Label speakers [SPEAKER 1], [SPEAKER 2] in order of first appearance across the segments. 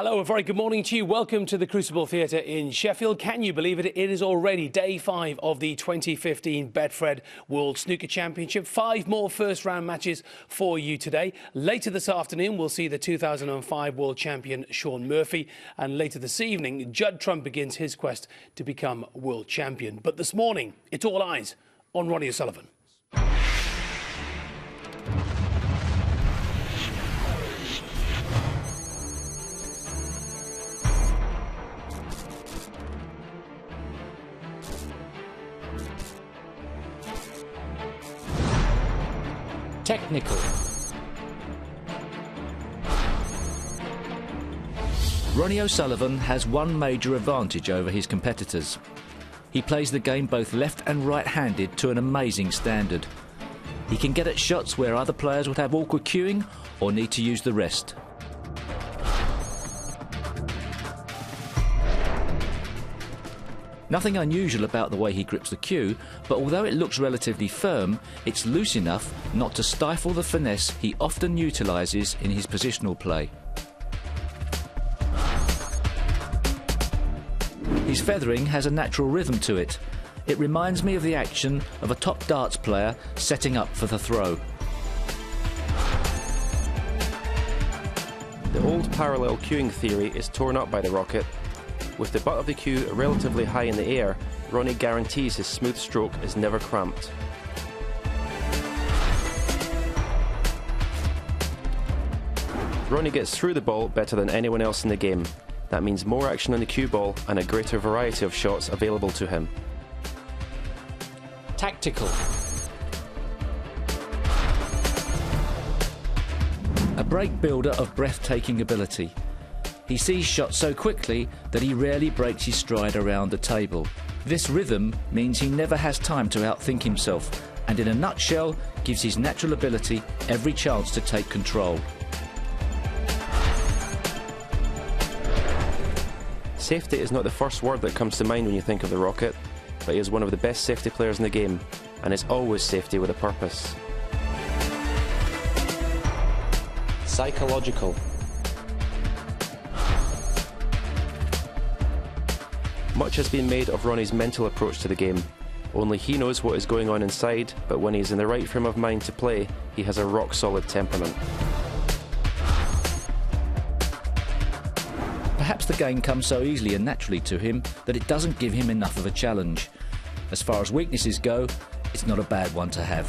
[SPEAKER 1] Hello, a very good morning to you. Welcome to the Crucible Theatre in Sheffield. Can you believe it? It is already day 5 of the 2015 Betfred World Snooker Championship. 5 more first-round matches for you today. Later this afternoon, we'll see the 2005 World Champion Shaun Murphy. And later this evening, Judd Trump begins his quest to become World Champion. But this morning, it's all eyes on Ronnie O'Sullivan.
[SPEAKER 2] Technical. Ronnie O'Sullivan has one major advantage over his competitors. He plays the game both left and right-handed to an amazing standard. He can get at shots where other players would have awkward cueing or need to use the rest. Nothing unusual about the way he grips the cue, but although it looks relatively firm, it's loose enough not to stifle the finesse he often utilises in his positional play. His feathering has a natural rhythm to it. It reminds me of the action of a top darts player setting up for the throw.
[SPEAKER 3] The old parallel cueing theory is torn up by the rocket. With the butt of the cue relatively high in the air, Ronnie guarantees his smooth stroke is never cramped. Ronnie gets through the ball better than anyone else in the game. That means more action on the cue ball and a greater variety of shots available to him.
[SPEAKER 2] Tactical. A break builder of breathtaking ability. He sees shots so quickly that he rarely breaks his stride around the table. This rhythm means he never has time to outthink himself, and in a nutshell, gives his natural ability every chance to take control.
[SPEAKER 3] Safety is not the first word that comes to mind when you think of the rocket, but he is one of the best safety players in the game, and it's always safety with a purpose.
[SPEAKER 4] Psychological.
[SPEAKER 3] Much has been made of Ronnie's mental approach to the game. Only he knows what is going on inside, but when he's in the right frame of mind to play, he has a rock-solid temperament.
[SPEAKER 2] Perhaps the game comes so easily and naturally to him that it doesn't give him enough of a challenge. As far as weaknesses go, it's not a bad one to have.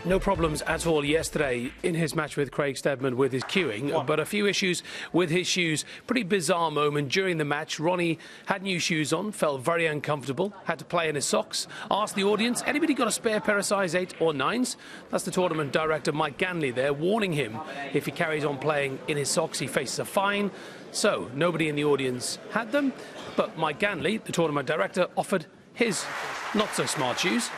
[SPEAKER 1] No problems at all yesterday in his match with Craig Steadman with his cueing, but a few issues with his shoes. Pretty bizarre moment during the match. Ronnie had new shoes on, felt very uncomfortable, had to play in his socks. Asked the audience, anybody got a spare pair of size 8 or 9s? That's the tournament director, Mike Ganley, there, warning him if he carries on playing in his socks, he faces a fine. So, nobody in the audience had them, but Mike Ganley, the tournament director, offered his not-so-smart shoes.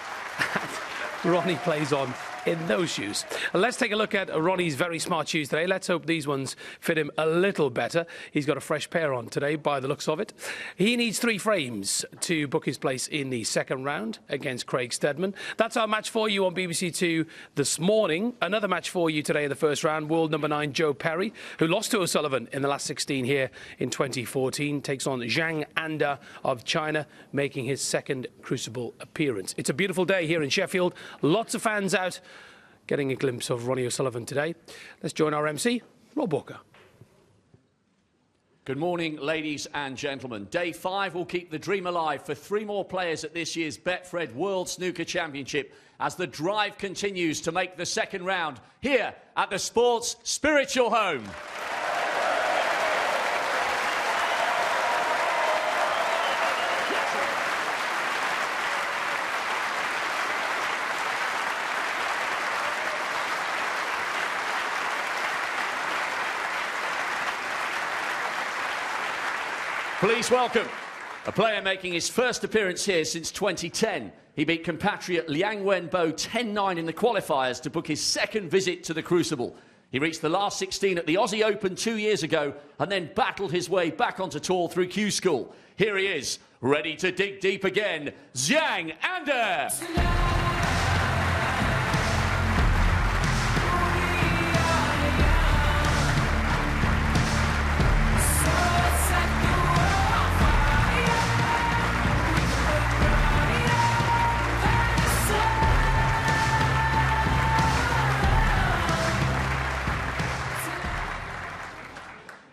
[SPEAKER 1] Ronnie plays on in those shoes. Let's take a look at Ronnie's very smart shoes today. Let's hope these ones fit him a little better. He's got a fresh pair on today by the looks of it. He needs 3 frames to book his place in the second round against Craig Steadman. That's our match for you on BBC Two this morning. Another match for you today in the first round. World number 9 Joe Perry, who lost to O'Sullivan in the last 16 here in 2014, takes on Zhang of China, making his second Crucible appearance. It's a beautiful day here in Sheffield. Lots of fans out getting a glimpse of Ronnie O'Sullivan today. Let's join our MC, Rob Walker.
[SPEAKER 5] Good morning, ladies and gentlemen. Day 5 will keep the dream alive for 3 more players at this year's Betfred World Snooker Championship as the drive continues to make the second round here at the sport's spiritual home. Please welcome a player making his first appearance here since 2010. He beat compatriot Liang Wenbo 10-9 in the qualifiers to book his second visit to the Crucible. He reached the last 16 at the Aussie Open 2 years ago and then battled his way back onto tour through Q School. Here he is, ready to dig deep again, Zhang Anda.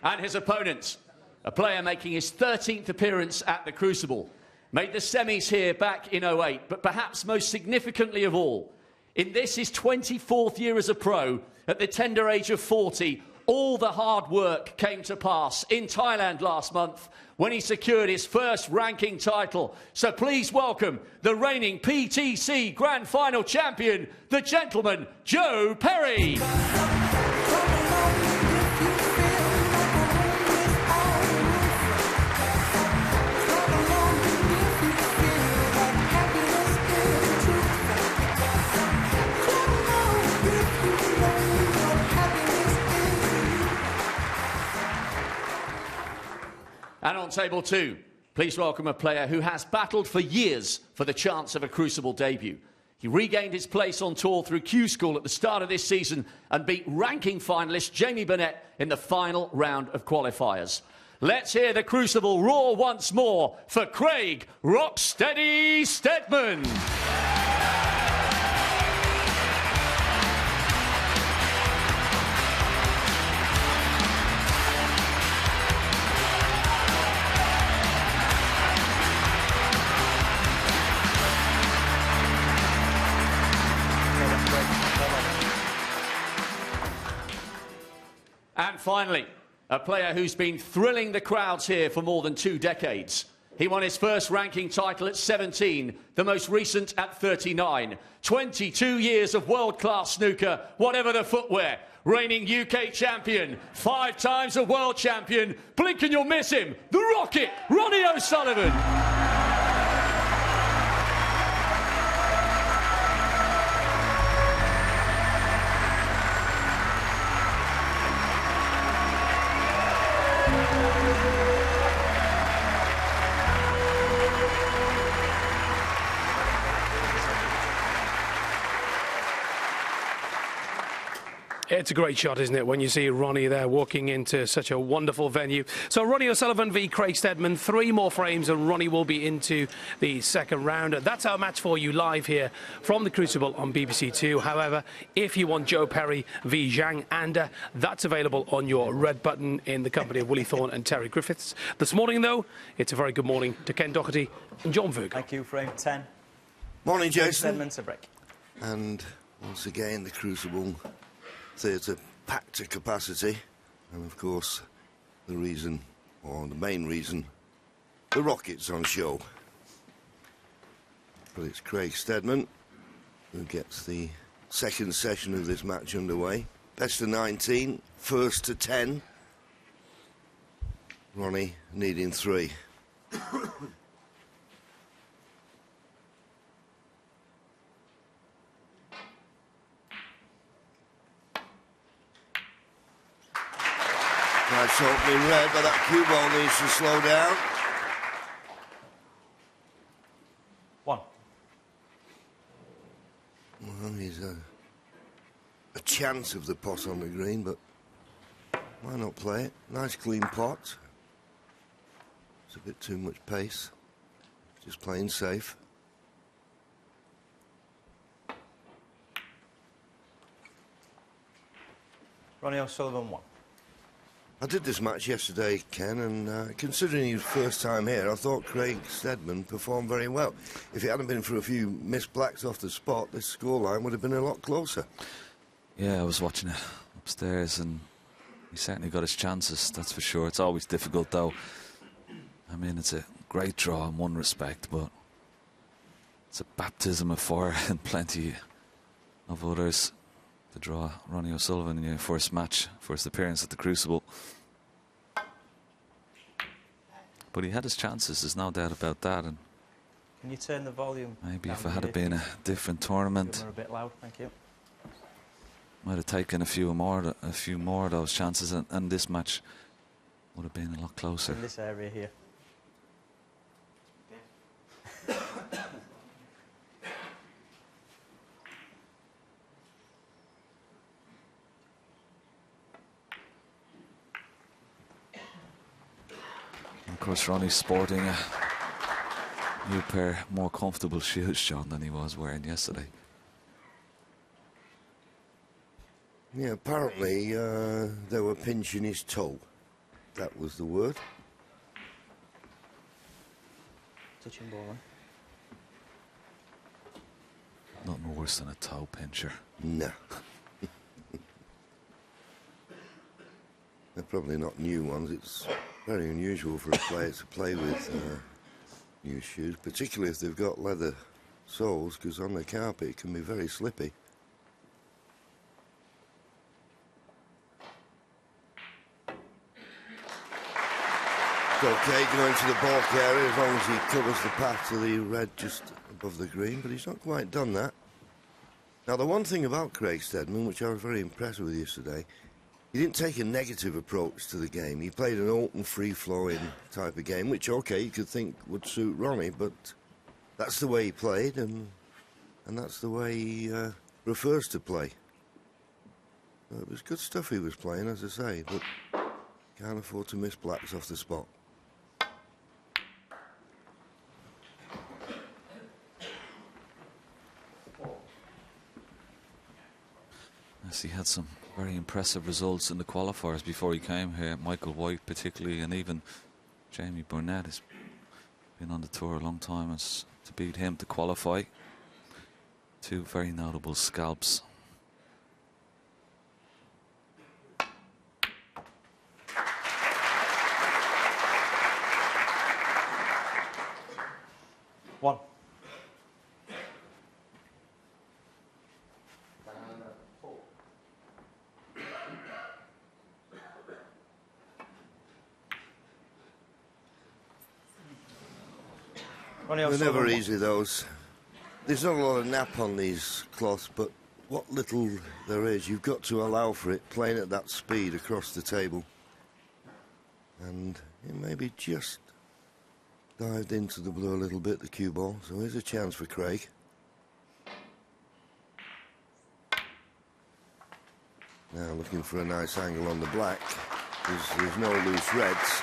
[SPEAKER 5] And his opponent, a player making his 13th appearance at the Crucible. Made the semis here back in 08, but perhaps most significantly of all, in this his 24th year as a pro, at the tender age of 40, all the hard work came to pass in Thailand last month when he secured his first ranking title. So please welcome the reigning PTC Grand Final champion, the gentleman, Joe Perry. And on table 2, please welcome a player who has battled for years for the chance of a Crucible debut. He regained his place on tour through Q School at the start of this season and beat ranking finalist Jamie Burnett in the final round of qualifiers. Let's hear the Crucible roar once more for Craig Rocksteady Steadman. And finally, a player who's been thrilling the crowds here for more than 2 decades. He won his first ranking title at 17, the most recent at 39. 22 years of world-class snooker, whatever the footwear. Reigning UK champion, 5 times a world champion. Blink and you'll miss him, the Rocket, Ronnie O'Sullivan.
[SPEAKER 1] It's a great shot, isn't it, when you see Ronnie there walking into such a wonderful venue. So Ronnie O'Sullivan v Craig Steadman, 3 more frames and Ronnie will be into the second round. That's our match for you live here from the Crucible on BBC Two. However, if you want Joe Perry v Zhang Anda, that's available on your red button in the company of Willie Thorne and Terry Griffiths. This morning, though, it's a very good morning to Ken Doherty and John Virgo.
[SPEAKER 4] Thank you, frame 10.
[SPEAKER 6] Morning, Jason.
[SPEAKER 4] Steadman to break.
[SPEAKER 6] And once again, the Crucible Theatre packed to capacity, and of course the reason, or the main reason, the Rocket's on show. But it's Craig Steadman who gets the second session of this match underway. Best of 19, first to 10. Ronnie needing 3. Nice opening red, but that cue ball needs to slow down.
[SPEAKER 4] 1.
[SPEAKER 6] Well, he's a chance of the pot on the green, but why not play it? Nice clean pot. It's a bit too much pace. Just playing safe.
[SPEAKER 4] Ronnie O'Sullivan 1.
[SPEAKER 6] I did this match yesterday, Ken, and considering his first time here, I thought Craig Steadman performed very well. If it hadn't been for a few missed blacks off the spot, this scoreline would have been a lot closer.
[SPEAKER 2] Yeah, I was watching it upstairs, and he certainly got his chances, that's for sure. It's always difficult, though. I mean, it's a great draw in one respect, but it's a baptism of fire in plenty of others. To draw Ronnie O'Sullivan in your first match, first appearance at the Crucible. But he had his chances, there's no doubt about that. And
[SPEAKER 4] can you turn the volume
[SPEAKER 2] maybe
[SPEAKER 4] down
[SPEAKER 2] if it had been a different tournament.
[SPEAKER 4] a bit loud, thank you.
[SPEAKER 2] Might have taken a few more of those chances, and this match would have been a lot closer.
[SPEAKER 4] In this area here.
[SPEAKER 2] Of course, Ronnie's sporting a new pair more comfortable shoes, John, than he was wearing yesterday.
[SPEAKER 6] Yeah, apparently they were pinching his toe. That was the word.
[SPEAKER 4] Touching ball, huh?
[SPEAKER 2] Nothing worse than a toe pincher.
[SPEAKER 6] No. They're probably not new ones. It's very unusual for a player to play with new shoes, particularly if they've got leather soles, because on the carpet it can be very slippy. Okay, going to the balk area as long as he covers the path to the red just above the green, but he's not quite done that. Now, the one thing about Craig Steadman, which I was very impressed with yesterday, he didn't take a negative approach to the game. He played an open, free-flowing type of game, which, okay, you could think would suit Ronnie, but that's the way he played, and that's the way he prefers to play. So it was good stuff he was playing, as I say, but can't afford to miss blacks off the spot.
[SPEAKER 2] Yes, he had some very impressive results in the qualifiers before he came here. Michael White particularly, and even Jamie Burnett has been on the tour a long time. As to beat him to qualify, two very notable scalps.
[SPEAKER 4] One.
[SPEAKER 6] They're never easy, those. There's not a lot of nap on these cloths, but what little there is, you've got to allow for it, playing at that speed across the table. And it maybe just dived into the blue a little bit, the cue ball, so here's a chance for Craig. Now looking for a nice angle on the black. There's no loose reds.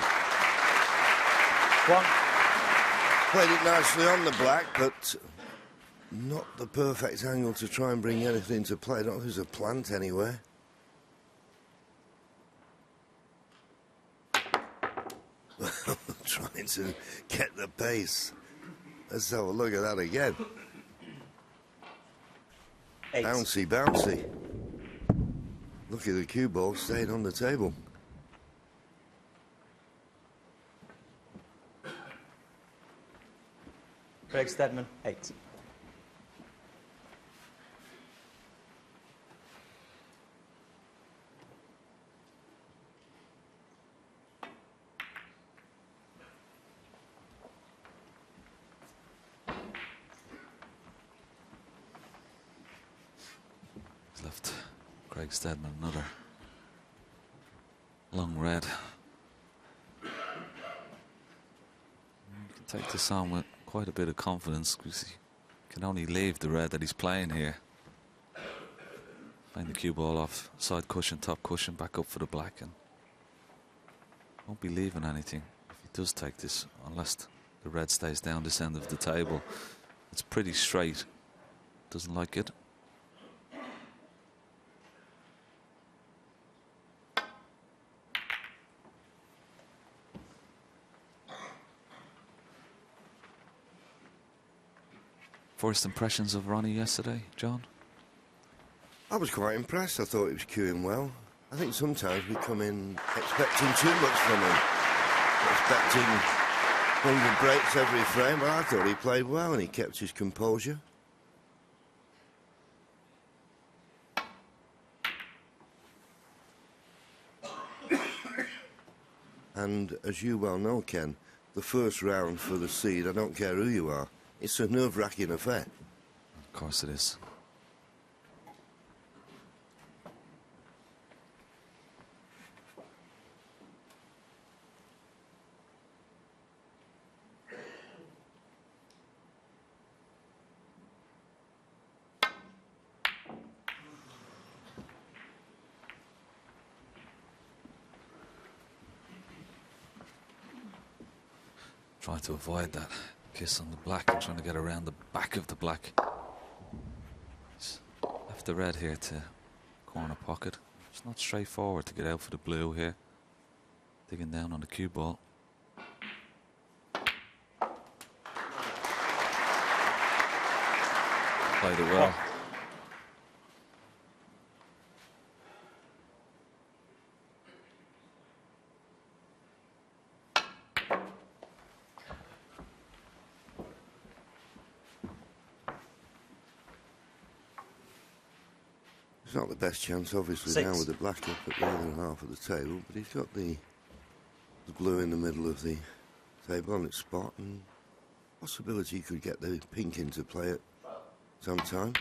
[SPEAKER 4] One.
[SPEAKER 6] Played it nicely on the black, but not the perfect angle to try and bring anything into play. I don't think there's a plant anywhere. Trying to get the pace. Let's have a look at that again.
[SPEAKER 4] Eight.
[SPEAKER 6] Bouncy, bouncy. Look at the cue ball staying on the table.
[SPEAKER 4] Craig Steadman, 8.
[SPEAKER 2] He's left Craig Steadman another long red. You can take this on with quite a bit of confidence, because he can only leave the red that he's playing here. Playing the cue ball off side cushion, top cushion, back up for the black, and won't be leaving anything if he does take this, unless the red stays down this end of the table. It's pretty straight. Doesn't like it. First impressions of Ronnie yesterday, John?
[SPEAKER 6] I was quite impressed. I thought he was cueing well. I think sometimes we come in expecting too much from him. Expecting 100 breaks every frame, but I thought he played well and he kept his composure. And as you well know, Ken, the first round for the seed, I don't care who you are, it's a nerve-wracking affair.
[SPEAKER 2] Of course it is.
[SPEAKER 7] Trying to avoid that kiss on the black and trying to get around the back of the black. He's left the red here to corner pocket. It's not straightforward to get out for the blue here. Digging down on the cue ball. Played it well.
[SPEAKER 6] It's not the best chance, obviously,
[SPEAKER 4] 6.
[SPEAKER 6] now with the black up at the other half of the table, but he's got the blue in the middle of the table on its spot, and possibility he could get the pink into play at some time.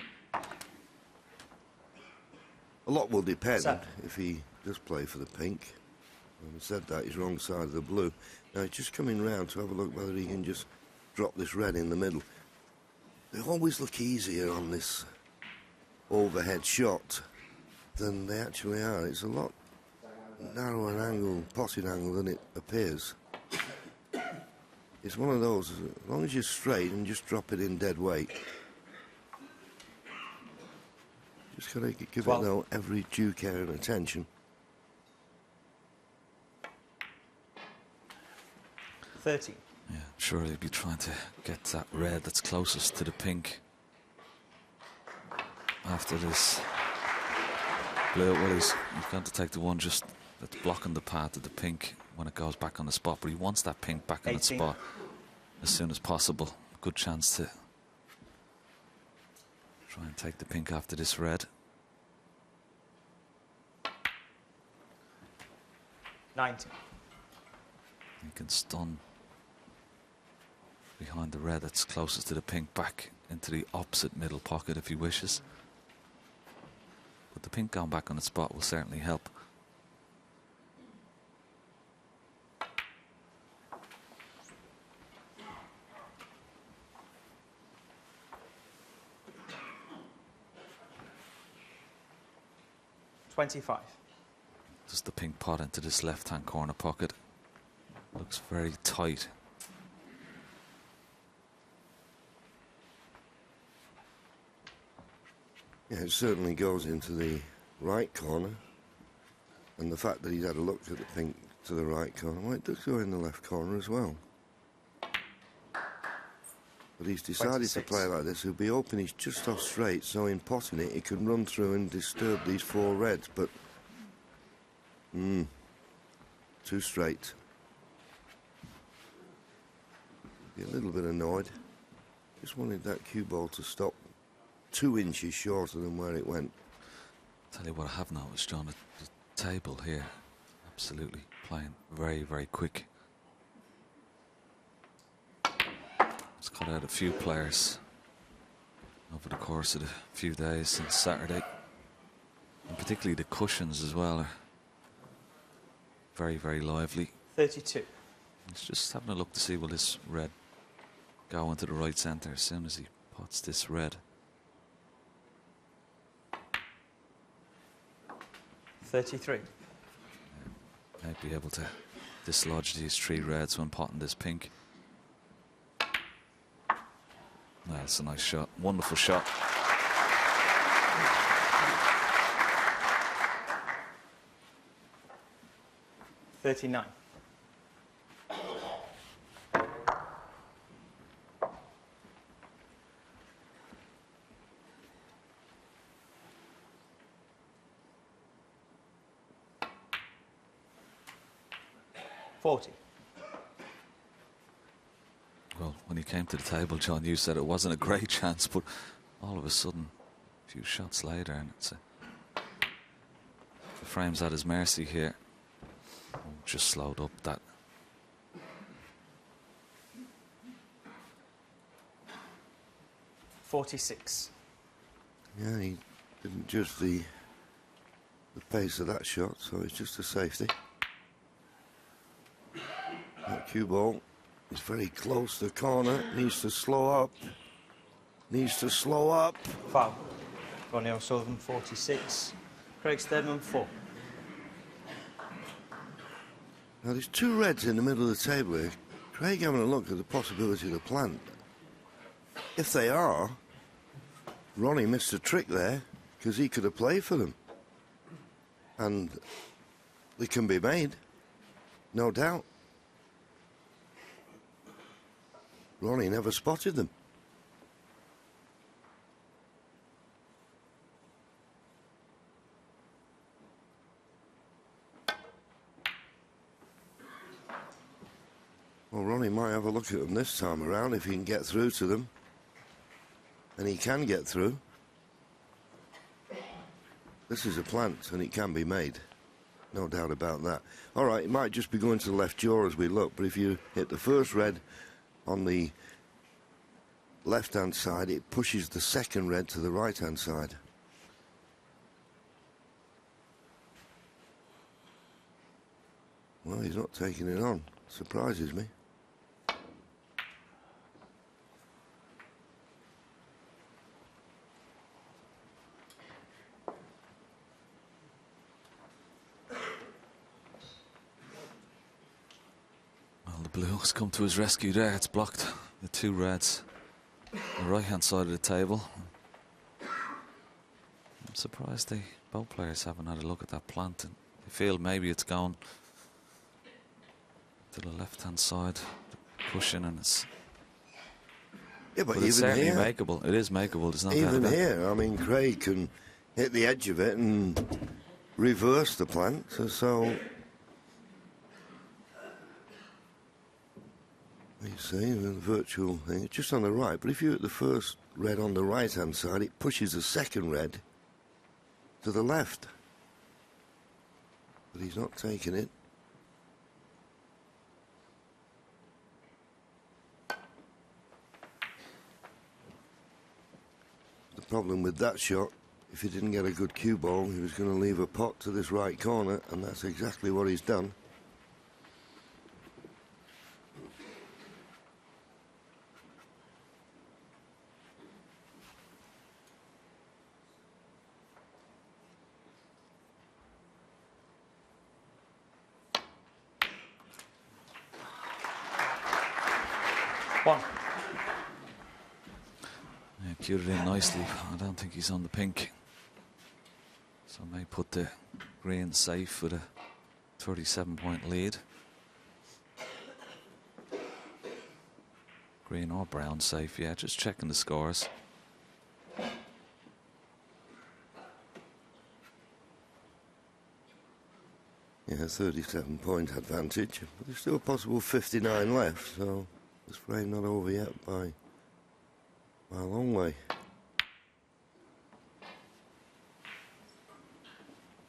[SPEAKER 6] A lot will depend if he does play for the pink. Having said that, he's wrong side of the blue. Now he's just coming round to have a look whether he can just drop this red in the middle. They always look easier on this overhead shot than they actually are. It's a lot narrower angle, potted angle than it appears. It's one of those, as long as you're straight and just drop it in dead weight. Just gotta give it though every due care and attention.
[SPEAKER 4] 30.
[SPEAKER 7] Yeah, sure he'll be trying to get that red that's closest to the pink. After this blue, well, he's going to take the one just that's blocking the path of the pink when it goes back on the spot, but he wants that pink back on its spot as soon as possible. Good chance to try and take the pink after this red.
[SPEAKER 4] 90.
[SPEAKER 7] He can stun behind the red that's closest to the pink back into the opposite middle pocket if he wishes. But the pink going back on its spot will certainly help.
[SPEAKER 4] $25.
[SPEAKER 7] Just the pink pot into this left-hand corner pocket. Looks very tight.
[SPEAKER 6] Yeah, it certainly goes into the right corner, and the fact that he's had a look at the pink to the right corner, well, it does go in the left corner as well. But he's decided
[SPEAKER 4] 26.
[SPEAKER 6] to play like this. He'll be hoping he's just off straight, so in potting it, he can run through and disturb these 4 reds, but too straight. Be a little bit annoyed. Just wanted that cue ball to stop 2 inches shorter than where it went.
[SPEAKER 7] Tell you what I have noticed, John, the table here, absolutely playing very, very quick. It's cut out a few players over the course of the few days since Saturday. And particularly the cushions as well are very, very lively.
[SPEAKER 4] 32.
[SPEAKER 7] He's just having a look to see will this red go into the right centre as soon as he pots this red.
[SPEAKER 4] 33.
[SPEAKER 7] Might be able to dislodge these 3 reds when potting this pink. That's a nice shot. Wonderful shot.
[SPEAKER 4] $39. $40.
[SPEAKER 7] Well, when he came to the table, John, you said it wasn't a great chance, but all of a sudden, a few shots later, and it's the frame's at his mercy here. Oh, just slowed up that.
[SPEAKER 4] $46.
[SPEAKER 6] Yeah, he didn't judge the pace of that shot, so it's just a safety. That cue ball is very close to the corner, needs to slow up. Needs to slow up.
[SPEAKER 4] Foul. Ronnie O'Sullivan, 46. Craig Steadman, 4.
[SPEAKER 6] Now there's 2 reds in the middle of the table here. Craig having a look at the possibility of the plant. If they are, Ronnie missed a trick there because he could have played for them. And they can be made, no doubt. Ronnie never spotted them. Well, Ronnie might have a look at them this time around if he can get through to them. And he can get through. This is a plant and it can be made. No doubt about that. All right, it might just be going to the left jaw as we look, but if you hit the first red on the left-hand side, it pushes the second red to the right-hand side. Well, he's not taking it on. Surprises me.
[SPEAKER 7] The blue has come to his rescue there. It's blocked. The two reds on the right-hand side of the table. I'm surprised both players haven't had a look at that plant. And they feel maybe it's gone to the left-hand side, pushing, and it's.
[SPEAKER 6] Yeah, but
[SPEAKER 7] it's
[SPEAKER 6] even
[SPEAKER 7] certainly
[SPEAKER 6] here,
[SPEAKER 7] makeable. It is makeable. There's no doubt
[SPEAKER 6] even
[SPEAKER 7] about it.
[SPEAKER 6] here, I mean, Craig can hit the edge of it and reverse the plant. So you see, the virtual thing, it's just on the right. But if you hit the first red on the right-hand side, it pushes the second red to the left. But he's not taking it. The problem with that shot, if he didn't get a good cue ball, he was going to leave a pot to this right corner, and that's exactly what he's done.
[SPEAKER 5] One.
[SPEAKER 7] Yeah, cued it in nicely. I don't think he's on the pink. So may put the green safe with a 37-point lead. Green or brown safe, yeah, just checking the scores.
[SPEAKER 6] Yeah, 37-point advantage. But there's still a possible 59 left, so this frame not over yet by a long way.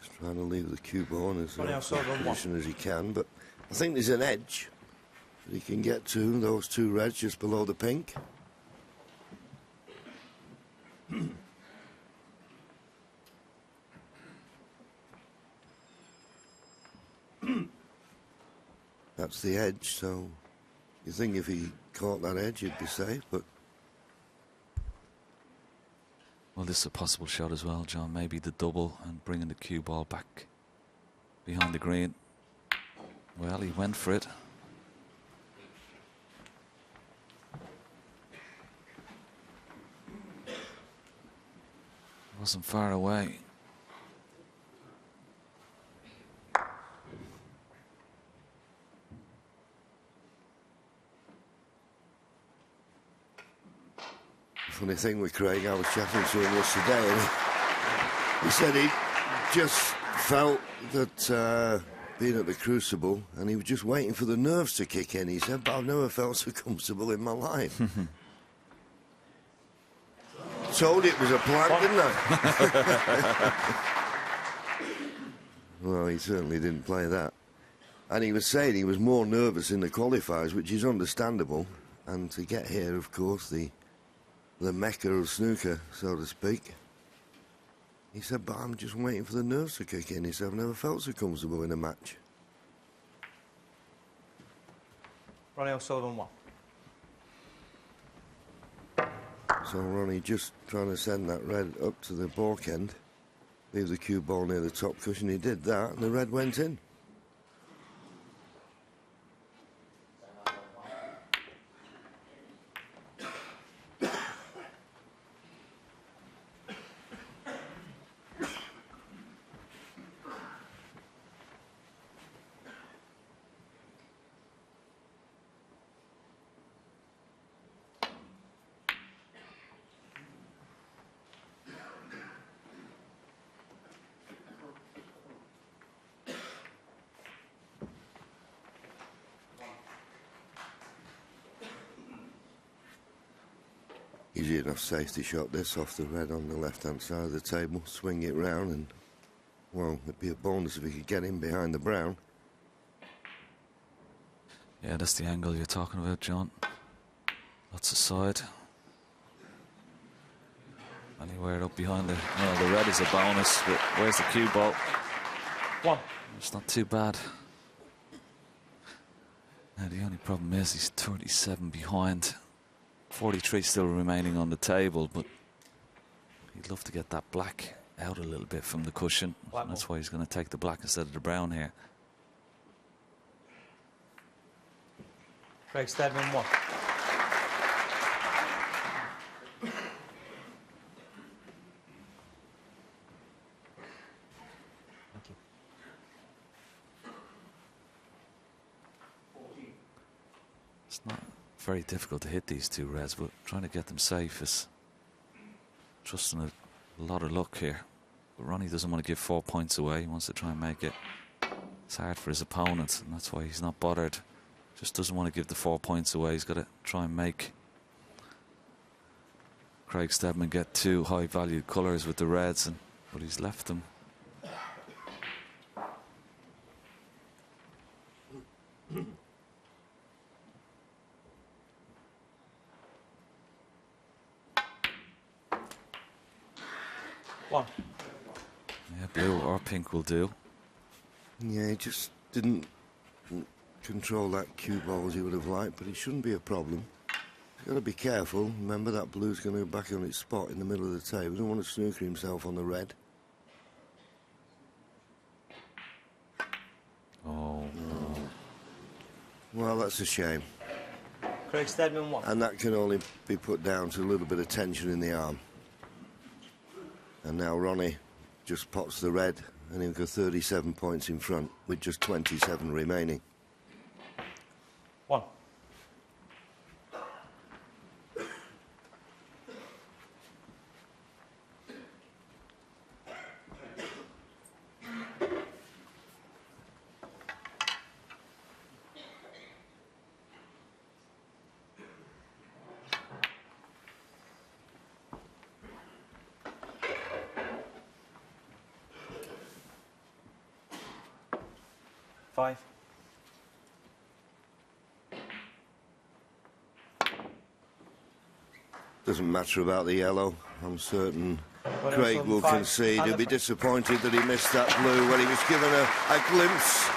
[SPEAKER 6] Just trying to leave the cube on as position as he can, but I think there's an edge that he can get to, those two reds just below the pink. That's the edge, so you think if he caught that edge he'd be safe, but
[SPEAKER 7] Well, this is a possible shot as well, John. Maybe the double and bringing the cue ball back behind the green. Well, he went for it. Wasn't far away.
[SPEAKER 6] funny thing with Craig, I was chatting to him yesterday, and he said he just felt that being at the Crucible, and he was just waiting for the nerves to kick in. He said, but I've never felt so comfortable in my life. Told it was a plant, didn't I? Well, he certainly didn't play that. And he was saying he was more nervous in the qualifiers, which is understandable. And to get here, of course, the mecca of snooker, so to speak. He said, but I'm just waiting for the nerves to kick in. He said, I've never felt so comfortable in a match.
[SPEAKER 4] Ronnie O'Sullivan, 1.
[SPEAKER 6] So Ronnie just trying to send that red up to the balk end. Leave the cue ball near the top cushion. He did that, and the red went in. Easy enough safety shot this off the red on the left-hand side of the table. Swing it round and, well, it'd be a bonus if he could get in behind the brown.
[SPEAKER 7] Yeah, that's the angle you're talking about, John. Lots of side. Anywhere up behind the red is a bonus, but where's the cue ball?
[SPEAKER 4] 1.
[SPEAKER 7] It's not too bad. Now the only problem is he's 37 behind. 43 still remaining on the table, but he'd love to get that black out a little bit from the cushion. That's why he's going to take the black instead of the brown here.
[SPEAKER 4] Craig Steadman 1. Thank you.
[SPEAKER 7] It's not very difficult to hit these two reds, but trying to get them safe is trusting a lot of luck here. But Ronnie doesn't want to give 4 points away. He wants to try and make it. It's hard for his opponent, and that's why he's not bothered. Just doesn't want to give the 4 points away. He's got to try and make Craig Steadman get 2 high-valued colours with the reds, but he's left them.
[SPEAKER 4] One.
[SPEAKER 7] Yeah, blue or pink will do.
[SPEAKER 6] Yeah, he just didn't control that cue ball as he would have liked, but it shouldn't be a problem. He's got to be careful. Remember, that blue's going to go back on its spot in the middle of the table. He doesn't want to snooker himself on the red.
[SPEAKER 7] Oh.
[SPEAKER 6] Well, that's a shame.
[SPEAKER 4] Craig Steadman 1.
[SPEAKER 6] And that can only be put down to a little bit of tension in the arm. And now Ronnie just pots the red, and he'll go 37 points in front with just 27 remaining.
[SPEAKER 4] 1. Five.
[SPEAKER 6] Doesn't matter about the yellow. I'm certain
[SPEAKER 4] Well,
[SPEAKER 6] Craig
[SPEAKER 4] also
[SPEAKER 6] will
[SPEAKER 4] five.
[SPEAKER 6] concede.
[SPEAKER 4] And
[SPEAKER 6] He'll
[SPEAKER 4] the
[SPEAKER 6] be disappointed that he missed that blue when he was given a glimpse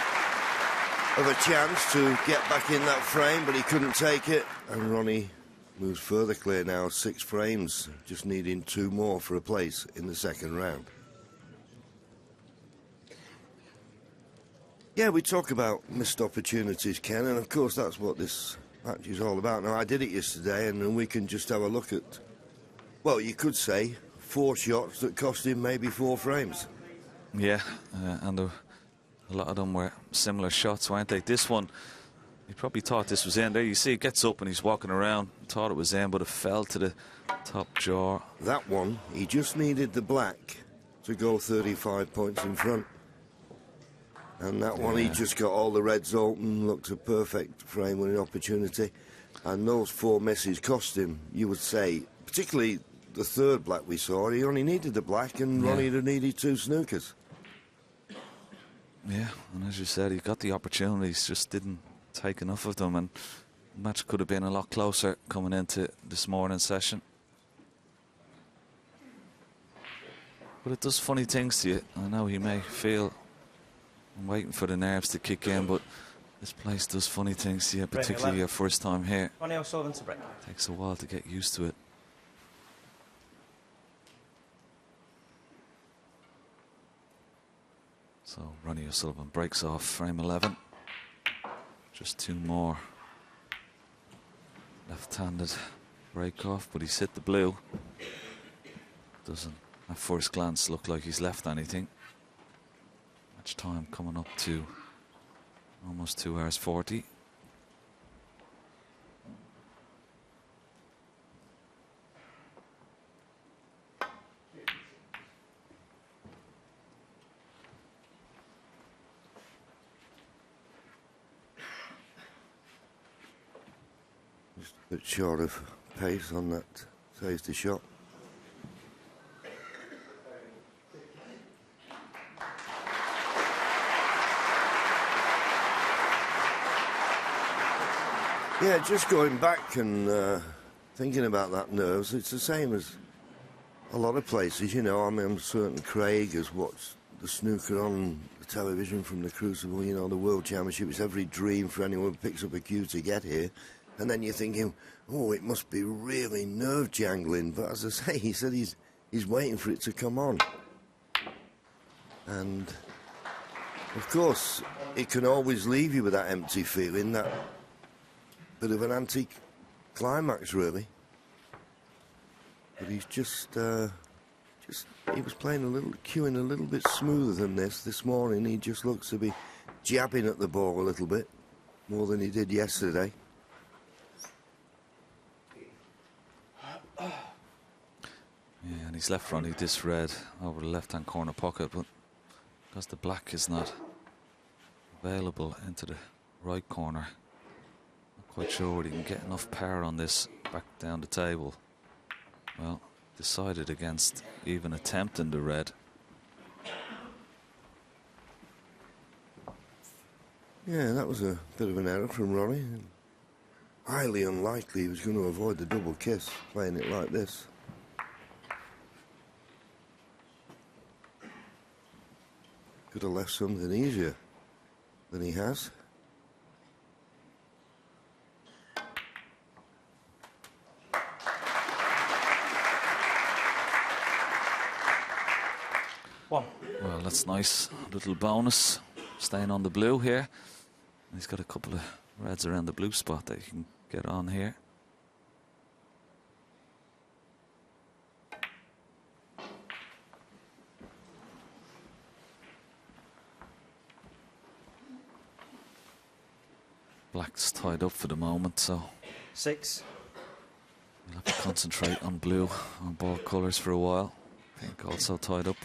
[SPEAKER 6] of a chance to get back in that frame, but he couldn't take it. And Ronnie moves further clear now, 6 frames, just needing 2 more for a place in the second round. Yeah, we talk about missed opportunities, Ken, and of course that's what this match is all about. Now, I did it yesterday, and we can just have a look at, well, you could say 4 shots that cost him maybe 4 frames.
[SPEAKER 7] Yeah, and a lot of them were similar shots, weren't they? This one, he probably thought this was in. There you see, he gets up and he's walking around, thought it was in, but it fell to the top jaw.
[SPEAKER 6] That one, he just needed the black to go 35 points in front. And that one, he just got all the reds open, looked a perfect frame-winning opportunity. And those 4 misses cost him, you would say, particularly the third black we saw, he only needed the black, and Ronnie would have needed 2 snookers.
[SPEAKER 7] Yeah, and as you said, he got the opportunities, just didn't take enough of them, and the match could have been a lot closer coming into this morning's session. But it does funny things to you. I know he may feel, I'm waiting for the nerves to kick in, but this place does funny things to you, particularly your first time here.
[SPEAKER 4] Ronnie O'Sullivan to break.
[SPEAKER 7] Takes a while to get used to it. So Ronnie O'Sullivan breaks off frame 11. Just 2 more. Left-handed break off, but he's hit the blue. Doesn't at first glance look like he's left anything. Match time coming up to almost 2 hours 40.
[SPEAKER 6] Just a bit short of pace on that Tasty shot. Yeah, just going back and thinking about that nerves, it's the same as a lot of places, you know. I mean, I'm certain Craig has watched the snooker on the television from the Crucible, you know, the World Championship. It's every dream for anyone who picks up a cue to get here. And then you're thinking, oh, it must be really nerve-jangling. But as I say, he said he's waiting for it to come on. And, of course, it can always leave you with that empty feeling, that bit of an anti-climax, really. But he's just he was playing cueing a little bit smoother than this morning. He just looks to be jabbing at the ball a little bit more than he did yesterday.
[SPEAKER 7] Yeah, and he's left Ronnie this red over the left-hand corner pocket, but because the black is not available into the right corner, not quite sure whether he can get enough power on this back down the table. Well, decided against even attempting the red.
[SPEAKER 6] Yeah, that was a bit of an error from Ronnie. Highly unlikely he was going to avoid the double kiss playing it like this. Could have left something easier than he has.
[SPEAKER 4] One.
[SPEAKER 7] Well, that's nice. Little bonus. Staying on the blue here. And he's got a couple of reds around the blue spot that he can get on here. Black's tied up for the moment, so
[SPEAKER 4] 6.
[SPEAKER 7] you'll have to concentrate on blue, on ball colours for a while. Pink also tied up.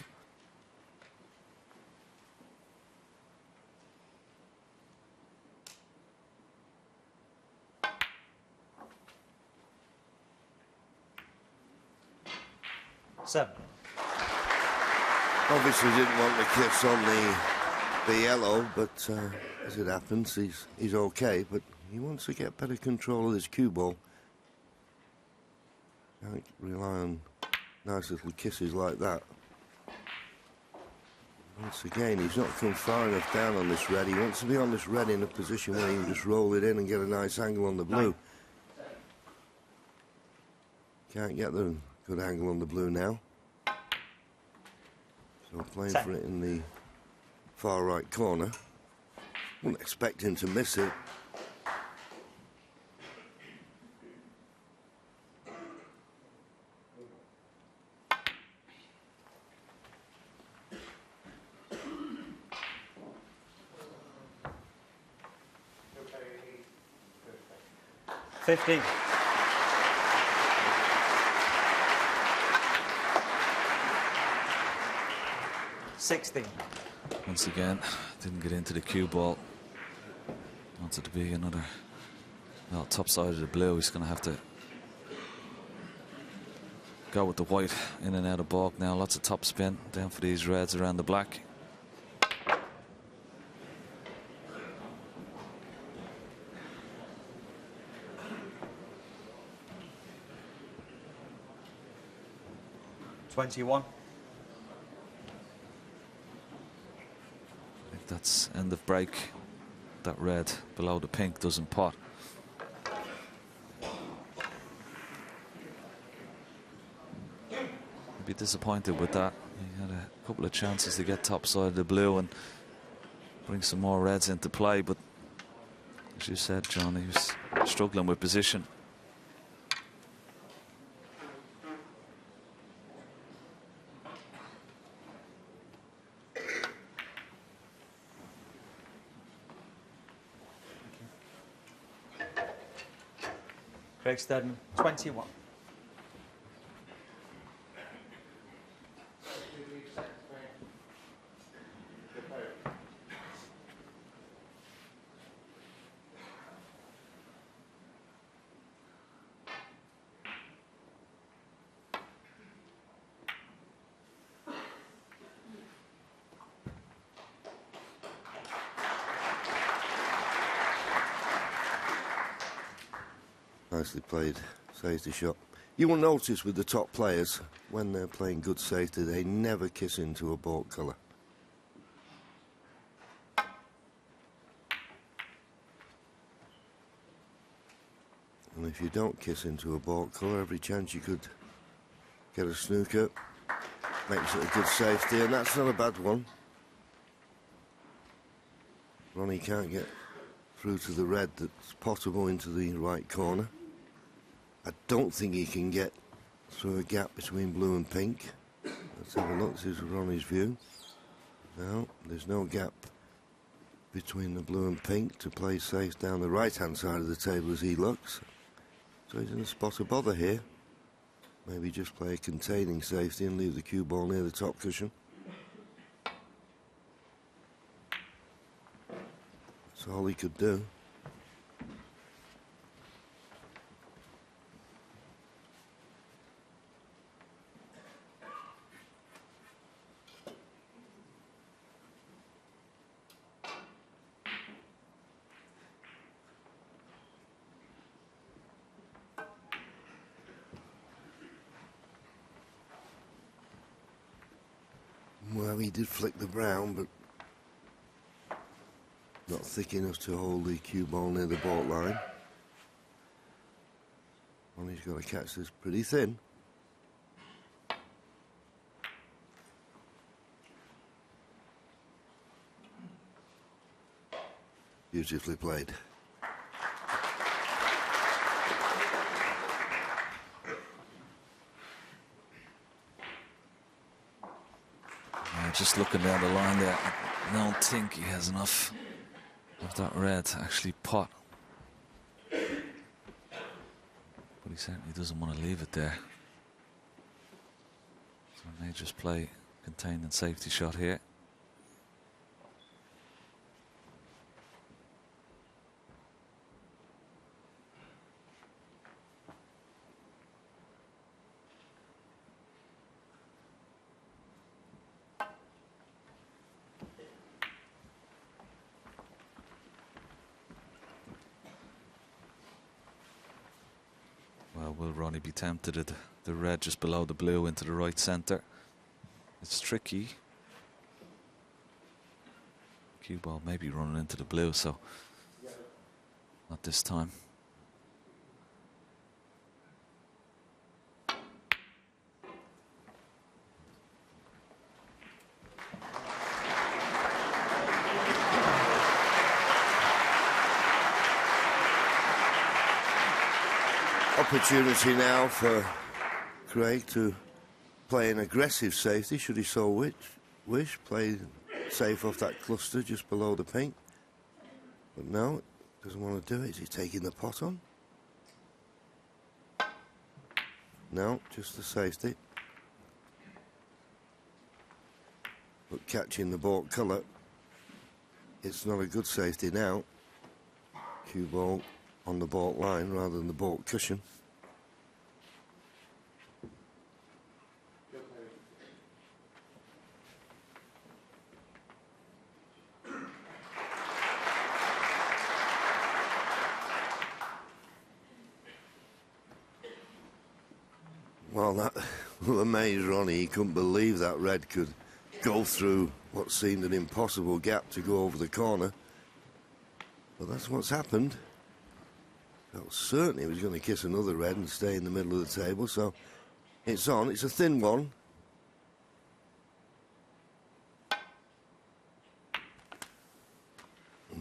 [SPEAKER 4] Seven.
[SPEAKER 6] Obviously didn't want the kiss on the yellow, but as it happens, he's okay. But he wants to get better control of his cue ball. Can't rely on nice little kisses like that. Once again, he's not come far enough down on this red. He wants to be on this red in a position where he can just roll it in and get a nice angle on the blue. Can't get the good angle on the blue now. So playing for it in the far right corner. Wouldn't expect him to miss it.
[SPEAKER 4] $50. 16.
[SPEAKER 7] Once again, didn't get into the cue ball. Wanted to be another, well, top side of the blue. He's going to have to go with the white in and out of balk now. Lots of top spin down for these reds around the black.
[SPEAKER 4] $21.
[SPEAKER 7] I think that's end of break. That red below the pink doesn't pot. I'd be disappointed with that. He had a couple of chances to get top side of the blue and bring some more reds into play, but as you said, John, he was struggling with position.
[SPEAKER 4] Craig Steadman, 21.
[SPEAKER 6] Nicely played safety shot. You will notice with the top players, when they're playing good safety, they never kiss into a baulk colour. And if you don't kiss into a baulk colour, every chance you could get a snooker. Makes it a good safety, and that's not a bad one. Ronnie can't get through to the red that's possible into the right corner. I don't think he can get through a gap between blue and pink. Let's have a look. This is Ronnie's view. No, there's no gap between the blue and pink to play safe down the right-hand side of the table as he looks. So he's in a spot of bother here. Maybe just play a containing safety and leave the cue ball near the top cushion. That's all he could do. Well, he did flick the brown, but not thick enough to hold the cue ball near the baulk line. Well, he's got to catch this pretty thin. Beautifully played.
[SPEAKER 7] Just looking down the line there, I don't think he has enough of that red to actually pot. But he certainly doesn't want to leave it there. So he may just play contained and safety shot here. Well, will Ronnie be tempted at the red just below the blue into the right centre? It's tricky. Cue ball may be running into the blue, so not this time.
[SPEAKER 6] Opportunity now for Craig to play an aggressive safety, should he so wish. Play safe off that cluster just below the pink. But no, doesn't want to do it. Is he taking the pot on? No, just the safety. But catching the baulk colour, it's not a good safety now. Cue ball on the baulk line rather than the baulk cushion. Well, that will amaze Ronnie. He couldn't believe that red could go through what seemed an impossible gap to go over the corner. But that's what's happened. Felt certain he was going to kiss another red and stay in the middle of the table, so it's on. It's a thin one.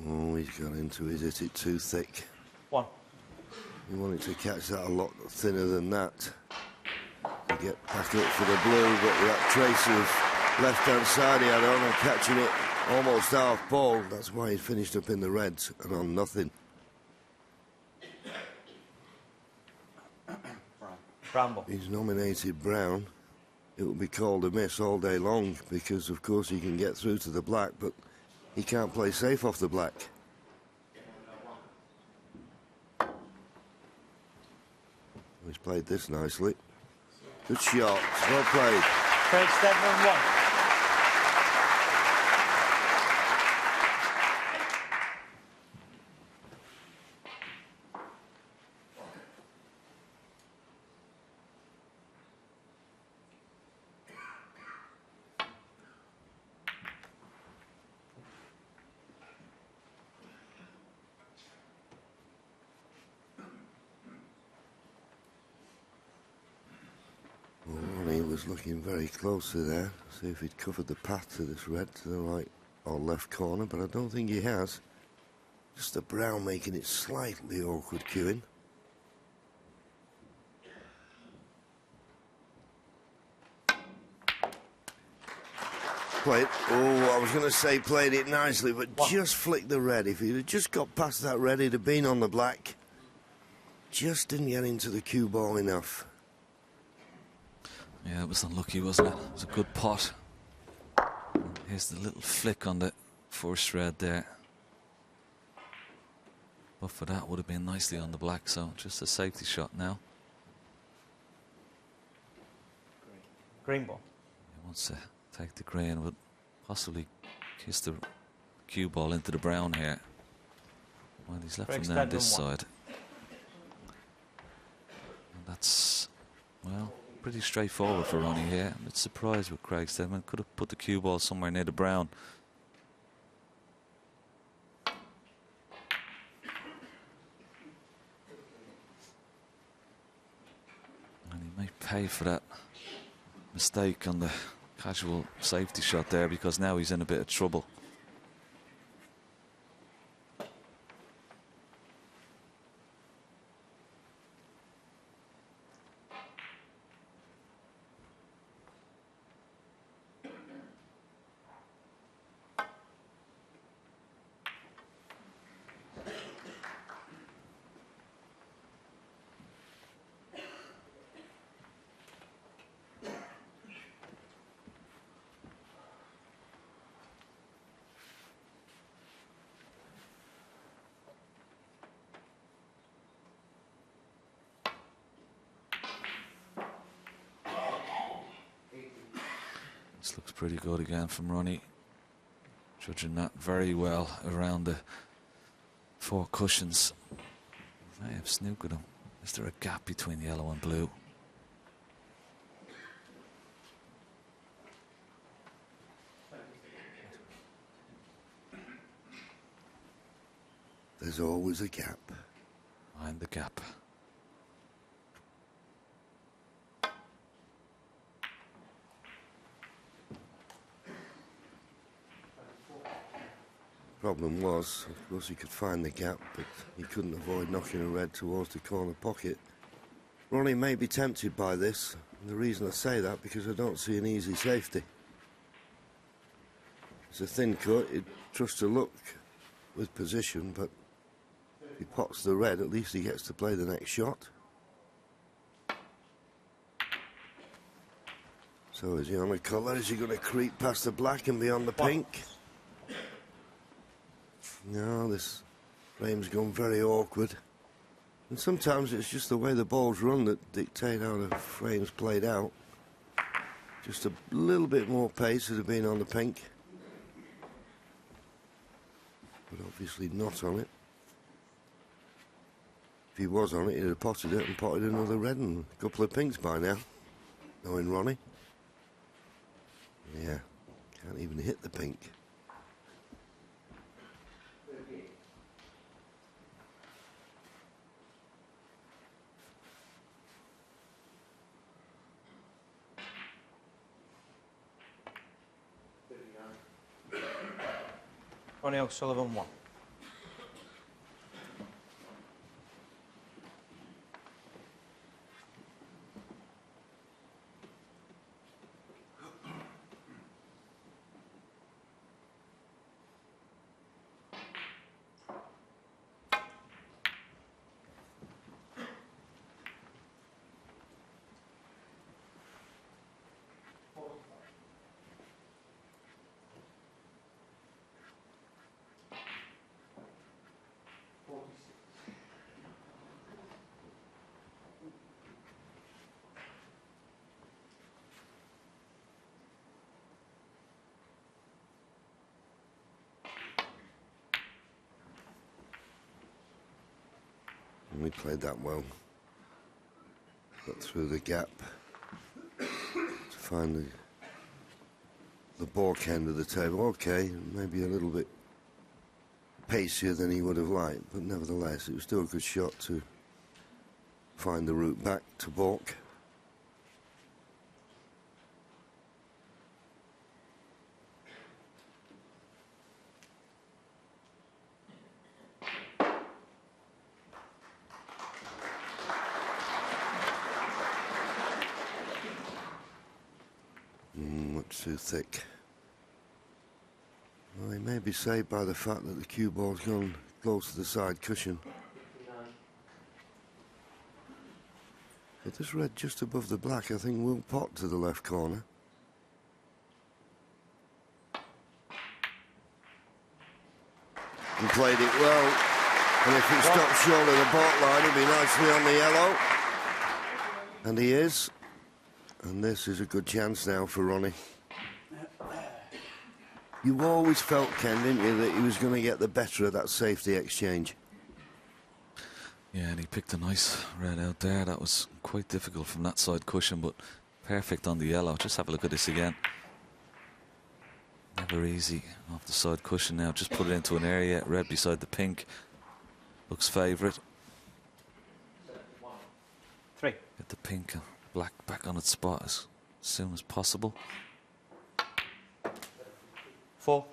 [SPEAKER 6] Oh, he's got into it. Hit it too thick.
[SPEAKER 4] One.
[SPEAKER 6] He wanted to catch that a lot thinner than that. To get back up for the blue, but that trace of left-hand side he had on and catching it almost half ball. That's why he finished up in the reds and on nothing.
[SPEAKER 4] Bramble.
[SPEAKER 6] He's nominated brown. It will be called a miss all day long because, of course, he can get through to the black, but he can't play safe off the black. He's played this nicely. Good shot. Well played.
[SPEAKER 4] Craig Steadman, 1.
[SPEAKER 6] was looking very closely there, see if he'd covered the path to this red to the right or left corner, but I don't think he has. Just the brown making it slightly awkward cueing. Played, oh, I was going to say played it nicely, but just flicked the red. If he'd have just got past that red, he'd have been on the black. Just didn't get into the cue ball enough.
[SPEAKER 7] Yeah, it was unlucky, wasn't it? It was a good pot. Here's the little flick on the first red there. But for that, would have been nicely on the black, so just a safety shot now.
[SPEAKER 4] Green ball.
[SPEAKER 7] He wants to take the green, but possibly kiss the cue ball into the brown here. Well, he's left him down this side. And that's, well, pretty straightforward for Ronnie here. I'm a bit surprised with Craig Steadman. Could have put the cue ball somewhere near the brown. And he may pay for that mistake on the casual safety shot there, because now he's in a bit of trouble. This looks pretty good again from Ronnie. Judging that very well around the four cushions. May have snookered him. Is there a gap between yellow and blue?
[SPEAKER 6] There's always a gap.
[SPEAKER 7] Mind the gap.
[SPEAKER 6] Problem was, of course, he could find the gap, but he couldn't avoid knocking a red towards the corner pocket. Ronnie may be tempted by this, and the reason I say that, because I don't see an easy safety. It's a thin cut, he'd trust to luck with position, but if he pots the red, at least he gets to play the next shot. So is he on the colour? Is he going to creep past the black and beyond the pink? No, this frame's gone very awkward. And sometimes it's just the way the balls run that dictate how the frame's played out. Just a little bit more pace would have been on the pink. But obviously not on it. If he was on it, he'd have potted it and potted another red and a couple of pinks by now. Knowing Ronnie. Yeah, can't even hit the pink.
[SPEAKER 4] Ronnie O'Sullivan 1.
[SPEAKER 6] We played that well. Got through the gap to find the balk end of the table. Okay, maybe a little bit pacier than he would have liked, but nevertheless, it was still a good shot to find the route back to balk. It's too thick. Well, he may be saved by the fact that the cue ball's gone close to the side cushion. But this red just above the black, I think, will pot to the left corner. He played it well, and if it stops short of the baulk line, he'll be nicely on the yellow. And he is. And this is a good chance now for Ronnie. You always felt, Ken, didn't you, that he was going to get the better of that safety exchange?
[SPEAKER 7] Yeah, and he picked a nice red out there. That was quite difficult from that side cushion, but perfect on the yellow. Just have a look at this again. Never easy off the side cushion now. Just put it into an area, red beside the pink. Looks favourite.
[SPEAKER 4] 3.
[SPEAKER 7] Get the pink and black back on its spot as soon as possible.
[SPEAKER 4] 4.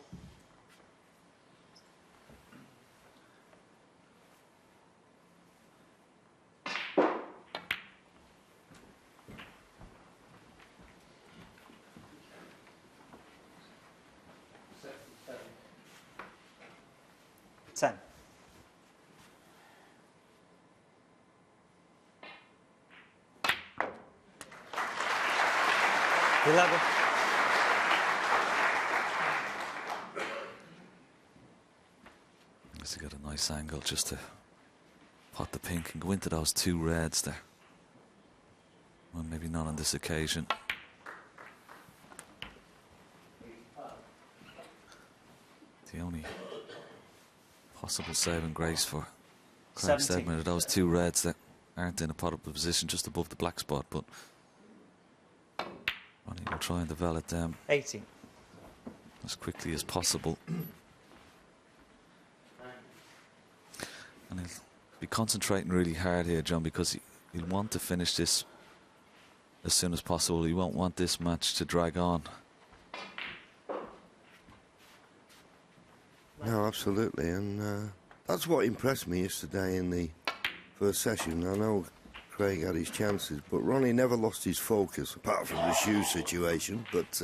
[SPEAKER 4] Ten. 11.
[SPEAKER 7] He's got a nice angle just to pot the pink and go into those two reds there. Well, maybe not on this occasion. The only possible saving grace for Craig Steadman are those two reds that aren't in a potable position just above the black spot, but Ronnie will try and develop them
[SPEAKER 4] 18.
[SPEAKER 7] as quickly as possible. And he'll be concentrating really hard here, John, because he'll want to finish this as soon as possible. He won't want this match to drag on.
[SPEAKER 6] No, absolutely, and that's what impressed me yesterday in the first session. I know Craig had his chances, but Ronnie never lost his focus, apart from the shoe situation, but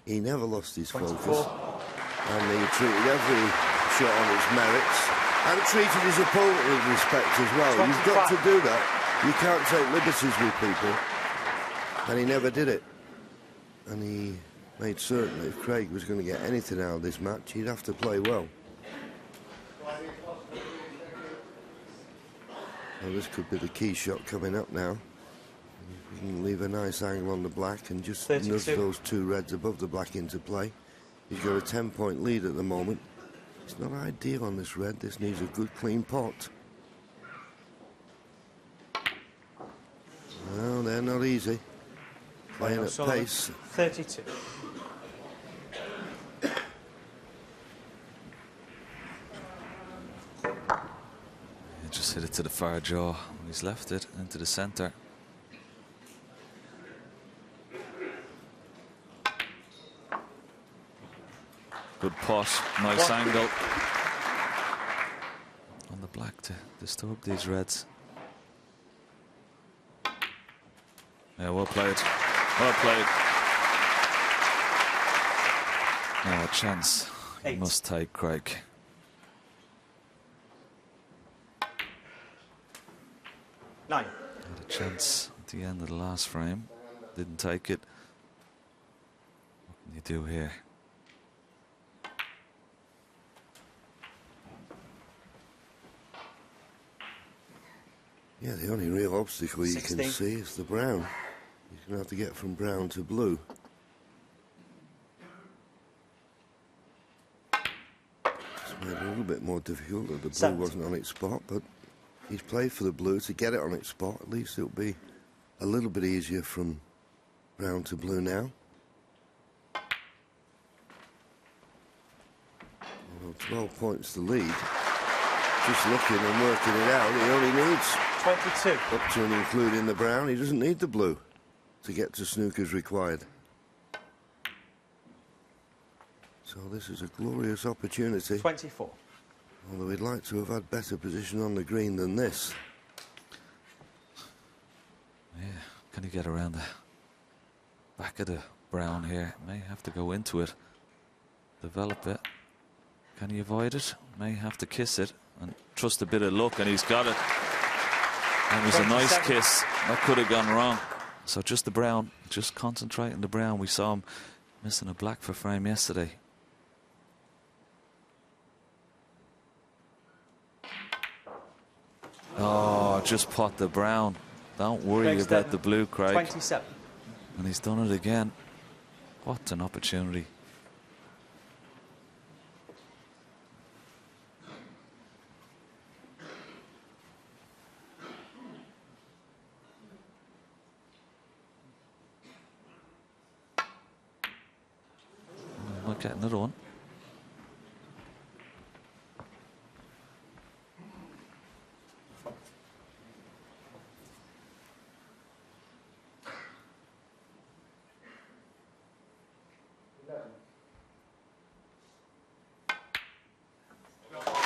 [SPEAKER 6] he never lost his focus. And he treated every shot on its merits, and treated his opponent with respect as well.
[SPEAKER 4] 25.
[SPEAKER 6] You've got to do that. You can't take liberties with people, and he never did it. And he made certain that if Craig was going to get anything out of this match, he'd have to play well. Well, this could be the key shot coming up now. You can leave a nice angle on the black and just
[SPEAKER 4] 32.
[SPEAKER 6] nudge those two reds above the black into play. He's got a 10-point lead at the moment. It's not ideal on this red. This needs a good clean pot. No, they're not easy. Playing at pace.
[SPEAKER 4] 32.
[SPEAKER 7] He just hit it to the far jaw. He's left it into the centre. Good pot, nice angle on the black to disturb these reds. Yeah, well played. Well played. Now a chance he must take, Craig.
[SPEAKER 4] 9.
[SPEAKER 7] Had a chance at the end of the last frame. Didn't take it. What can you do here?
[SPEAKER 6] Yeah, the only real obstacle you
[SPEAKER 4] 16.
[SPEAKER 6] can see is the brown. He's going to have to get from brown to blue. It's made it a little bit more difficult that the blue wasn't on its spot, but he's played for the blue to get it on its spot. At least it'll be a little bit easier from brown to blue now. Well, 12 points to lead. Just looking and working it out, he only needs
[SPEAKER 4] 22.
[SPEAKER 6] up to and including the brown. He doesn't need the blue to get to snooker's required. So this is a glorious opportunity.
[SPEAKER 4] 24.
[SPEAKER 6] Although we'd like to have had better position on the green than this.
[SPEAKER 7] Yeah, can he get around the back of the brown here. May have to go into it, develop it. Can he avoid it? May have to kiss it and trust a bit of luck, and he's got it. And it was a nice kiss. That could have gone wrong. So just the brown, just concentrating the brown. We saw him missing a black for frame yesterday. Oh, just pot the brown. Don't worry about the blue, Craig.
[SPEAKER 4] 27.
[SPEAKER 7] And he's done it again. What an opportunity. Might get another one.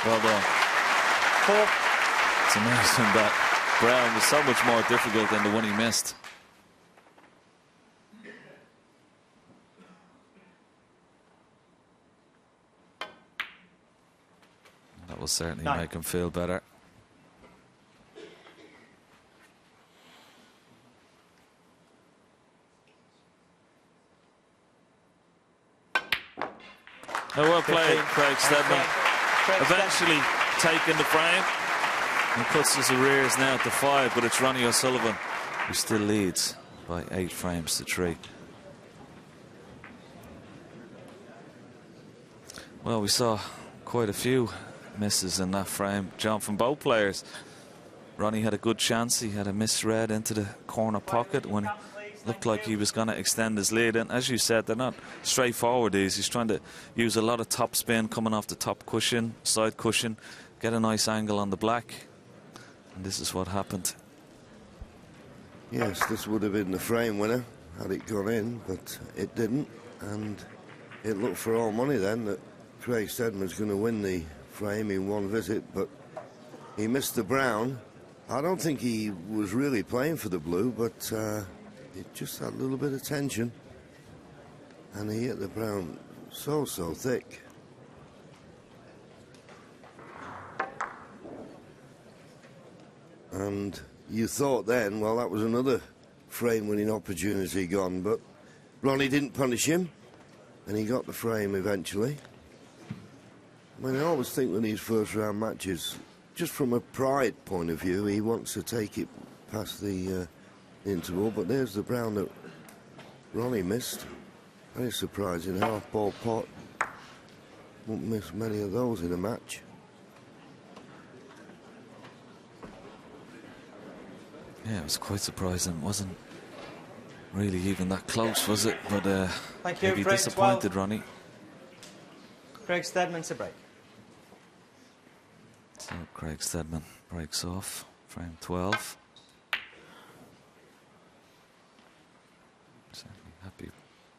[SPEAKER 7] Well done.
[SPEAKER 4] 4.
[SPEAKER 7] It's amazing that brown was so much more difficult than the one he missed. That will certainly
[SPEAKER 4] 9.
[SPEAKER 7] make him feel better. Well played, Craig Steadman. Eventually taking the frame and puts his arrears now to 5, but it's Ronnie O'Sullivan who still leads by 8 frames to 3. Well, we saw quite a few misses in that frame, John, from both players. Ronnie had a good chance. He had a misread into the corner pocket when it looked like he was going to extend his lead. And as you said, they're not straightforward, these. He's trying to use a lot of top spin coming off the top cushion, side cushion, get a nice angle on the black. And this is what happened.
[SPEAKER 6] Yes, this would have been the frame winner had it gone in, but it didn't. And it looked for all money then that Craig Steadman's going to win the frame in one visit, but he missed the brown. I don't think he was really playing for the blue, but it just had a little bit of tension, and he hit the brown so thick. And you thought then, well, that was another frame winning opportunity gone, but Ronnie didn't punish him, and he got the frame eventually. I mean, I always think with these first round matches, just from a pride point of view, he wants to take it past the interval, but there's the brown that Ronnie missed. Very surprising. Half-ball pot. Won't miss many of those in a match.
[SPEAKER 7] Yeah, it was quite surprising. It wasn't really even that close, was it? But
[SPEAKER 4] Thank you,
[SPEAKER 7] maybe
[SPEAKER 4] frame
[SPEAKER 7] disappointed,
[SPEAKER 4] 12.
[SPEAKER 7] Ronnie.
[SPEAKER 4] Craig Steadman to break.
[SPEAKER 7] So Craig Steadman breaks off, frame 12. Certainly happy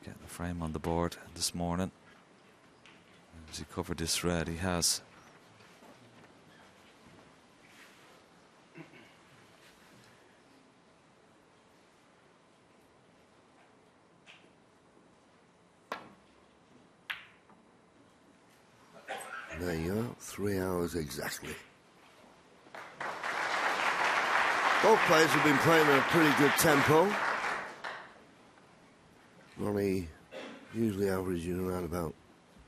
[SPEAKER 7] getting the frame on the board this morning. As he covered this red, he has.
[SPEAKER 6] There you are, 3 hours exactly. Both players have been playing at a pretty good tempo. Ronnie usually averaging around about,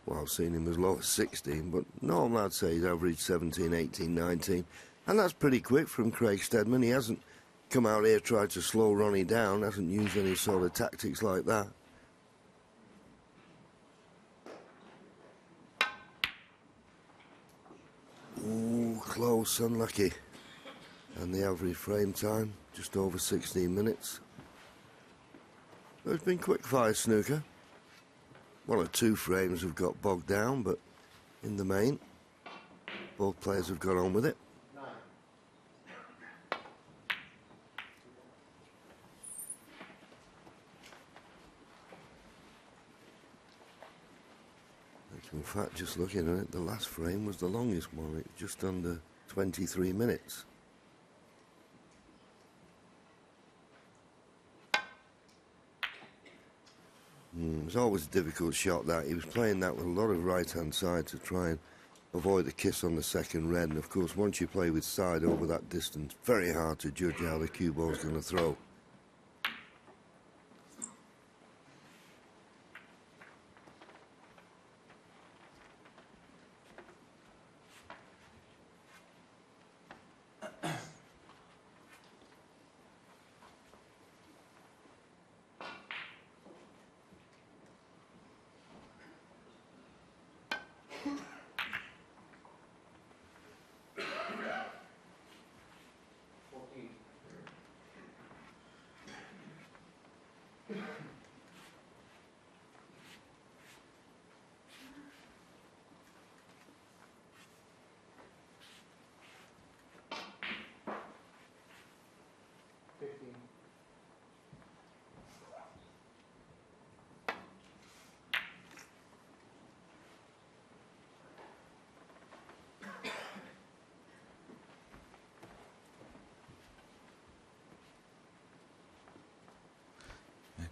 [SPEAKER 6] well, I've seen him as low as 16, but normally I'd say he's averaged 17, 18, 19. And that's pretty quick from Craig Steadman. He hasn't come out here, tried to slow Ronnie down, hasn't used any sort of tactics like that. Ooh, close, unlucky. And the average frame time, just over 16 minutes. There's been quick fire snooker. 1 or 2 frames have got bogged down, but in the main, both players have got on with it. In fact, just looking at it, the last frame was the longest one, it just under 23 minutes. It was always a difficult shot, that. He was playing that with a lot of right-hand side to try and avoid the kiss on the second red. And, of course, once you play with side over that distance, very hard to judge how the cue ball's going to throw.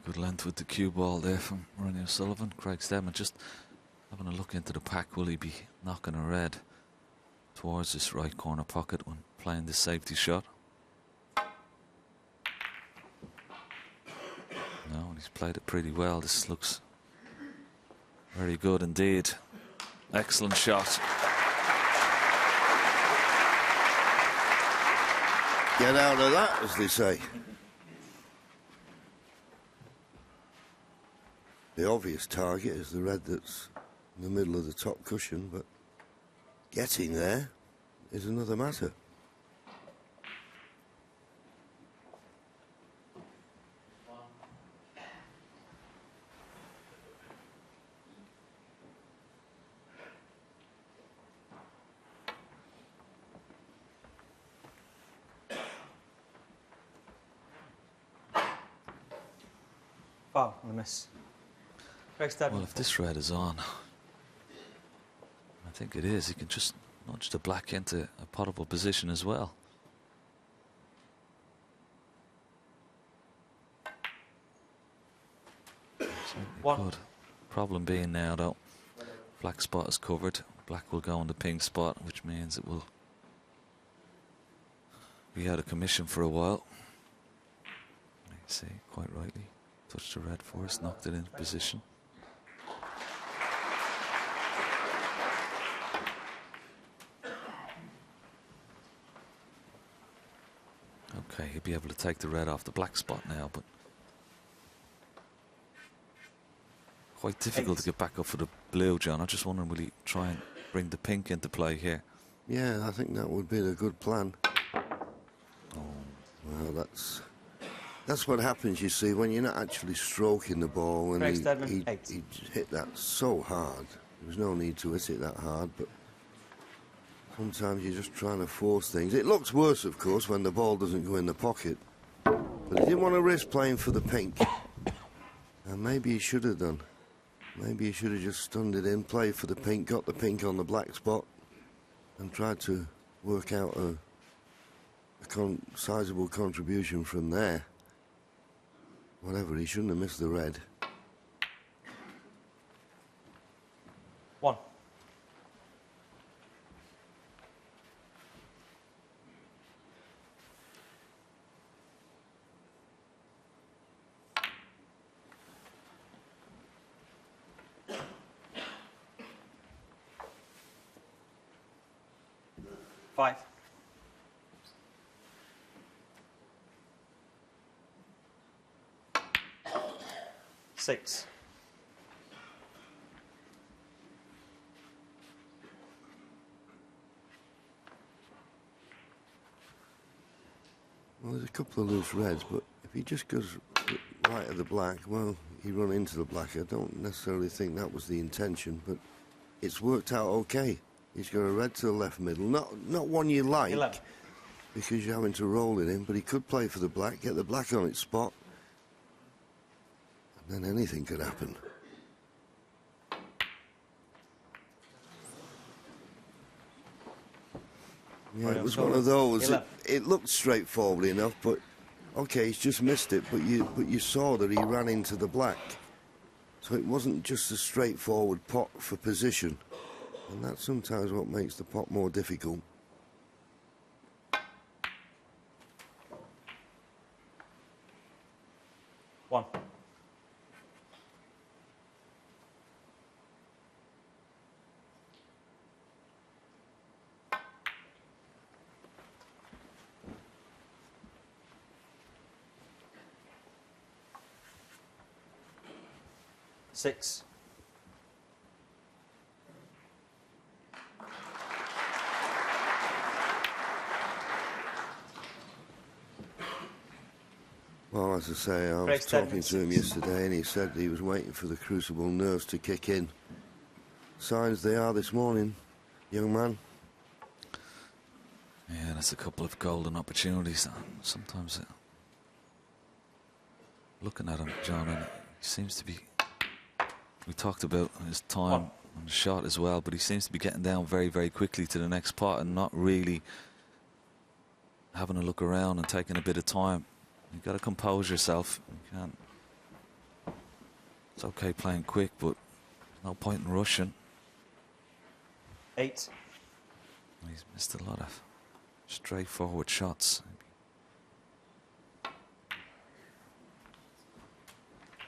[SPEAKER 7] Good length with the cue ball there from Ronnie O'Sullivan. Craig Steadman just having a look into the pack. Will he be knocking a red towards this right corner pocket when playing this safety shot? No, and he's played it pretty well. This looks very good indeed. Excellent shot.
[SPEAKER 6] Get out of that, as they say. The obvious target is the red that's in the middle of the top cushion, but getting there is another matter.
[SPEAKER 4] Foul on the miss.
[SPEAKER 7] Well, if this red is on, I think it is, he can just nudge the black into a potable position as well. Good. Problem being now, though, black spot is covered. Black will go on the pink spot, which means it will be out of commission for a while. You see, quite rightly, touched the red first, knocked it into position. Okay, he'll be able to take the red off the black spot now, but quite difficult to get back up for the blue, John. I'm just wondering, will he try and bring the pink into play here?
[SPEAKER 6] Yeah, I think that would be a good plan. Well, that's what happens, you see, when you're not actually stroking the ball. And he hit that so hard. There was no need to hit it that hard, but sometimes you're just trying to force things. It looks worse, of course, when the ball doesn't go in the pocket. But he didn't want to risk playing for the pink. And maybe he should have done. Maybe he should have just stunned it in, played for the pink, got the pink on the black spot, and tried to work out a sizable contribution from there. Whatever, he shouldn't have missed the red.
[SPEAKER 4] 1. Five. 6.
[SPEAKER 6] Well, there's a couple of loose reds, but if he just goes right at the black, well, he run into the black. I don't necessarily think that was the intention, but it's worked out okay. He's got a red to the left middle, not one you like,
[SPEAKER 4] 11.
[SPEAKER 6] Because you're having to roll it in, but he could play for the black, get the black on its spot, and then anything could happen. Yeah, it was one of those. It looked straightforward enough, but okay, he's just missed it. But you saw that he ran into the black. So it wasn't just a straightforward pot for position, and that's sometimes what makes the pot more difficult.
[SPEAKER 4] One. Six.
[SPEAKER 6] Well, as I say, I was talking to him yesterday and he said he was waiting for the crucible nerves to kick in. Signs they are this morning, young man.
[SPEAKER 7] Yeah, that's a couple of golden opportunities. Sometimes looking at him, John, and he seems to be... We talked about his time on the shot as well, but he seems to be getting down very, very quickly to the next pot and not really having a look around and taking a bit of time. You've got to compose yourself. You can't. It's okay playing quick, but no point in rushing.
[SPEAKER 4] Eight.
[SPEAKER 7] He's missed a lot of straightforward shots.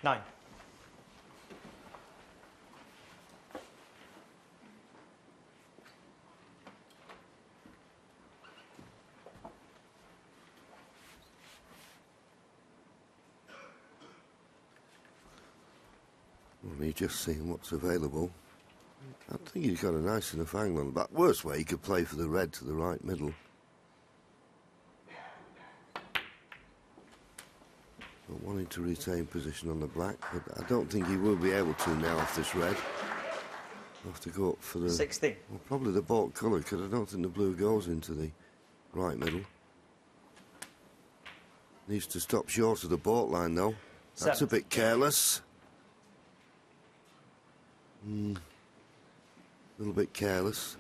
[SPEAKER 4] 9.
[SPEAKER 6] Only just seeing what's available. I think he's got a nice enough angle on the back. Worst way, he could play for the red to the right middle. But wanting to retain position on the black, but I don't think he will be able to now off this red. He'll have to go up for the...
[SPEAKER 4] 16.
[SPEAKER 6] Well, probably the baulk colour, because I don't think the blue goes into the right middle. Needs to stop short of the baulk line, though. That's
[SPEAKER 4] 7.
[SPEAKER 6] a bit careless. A little bit careless.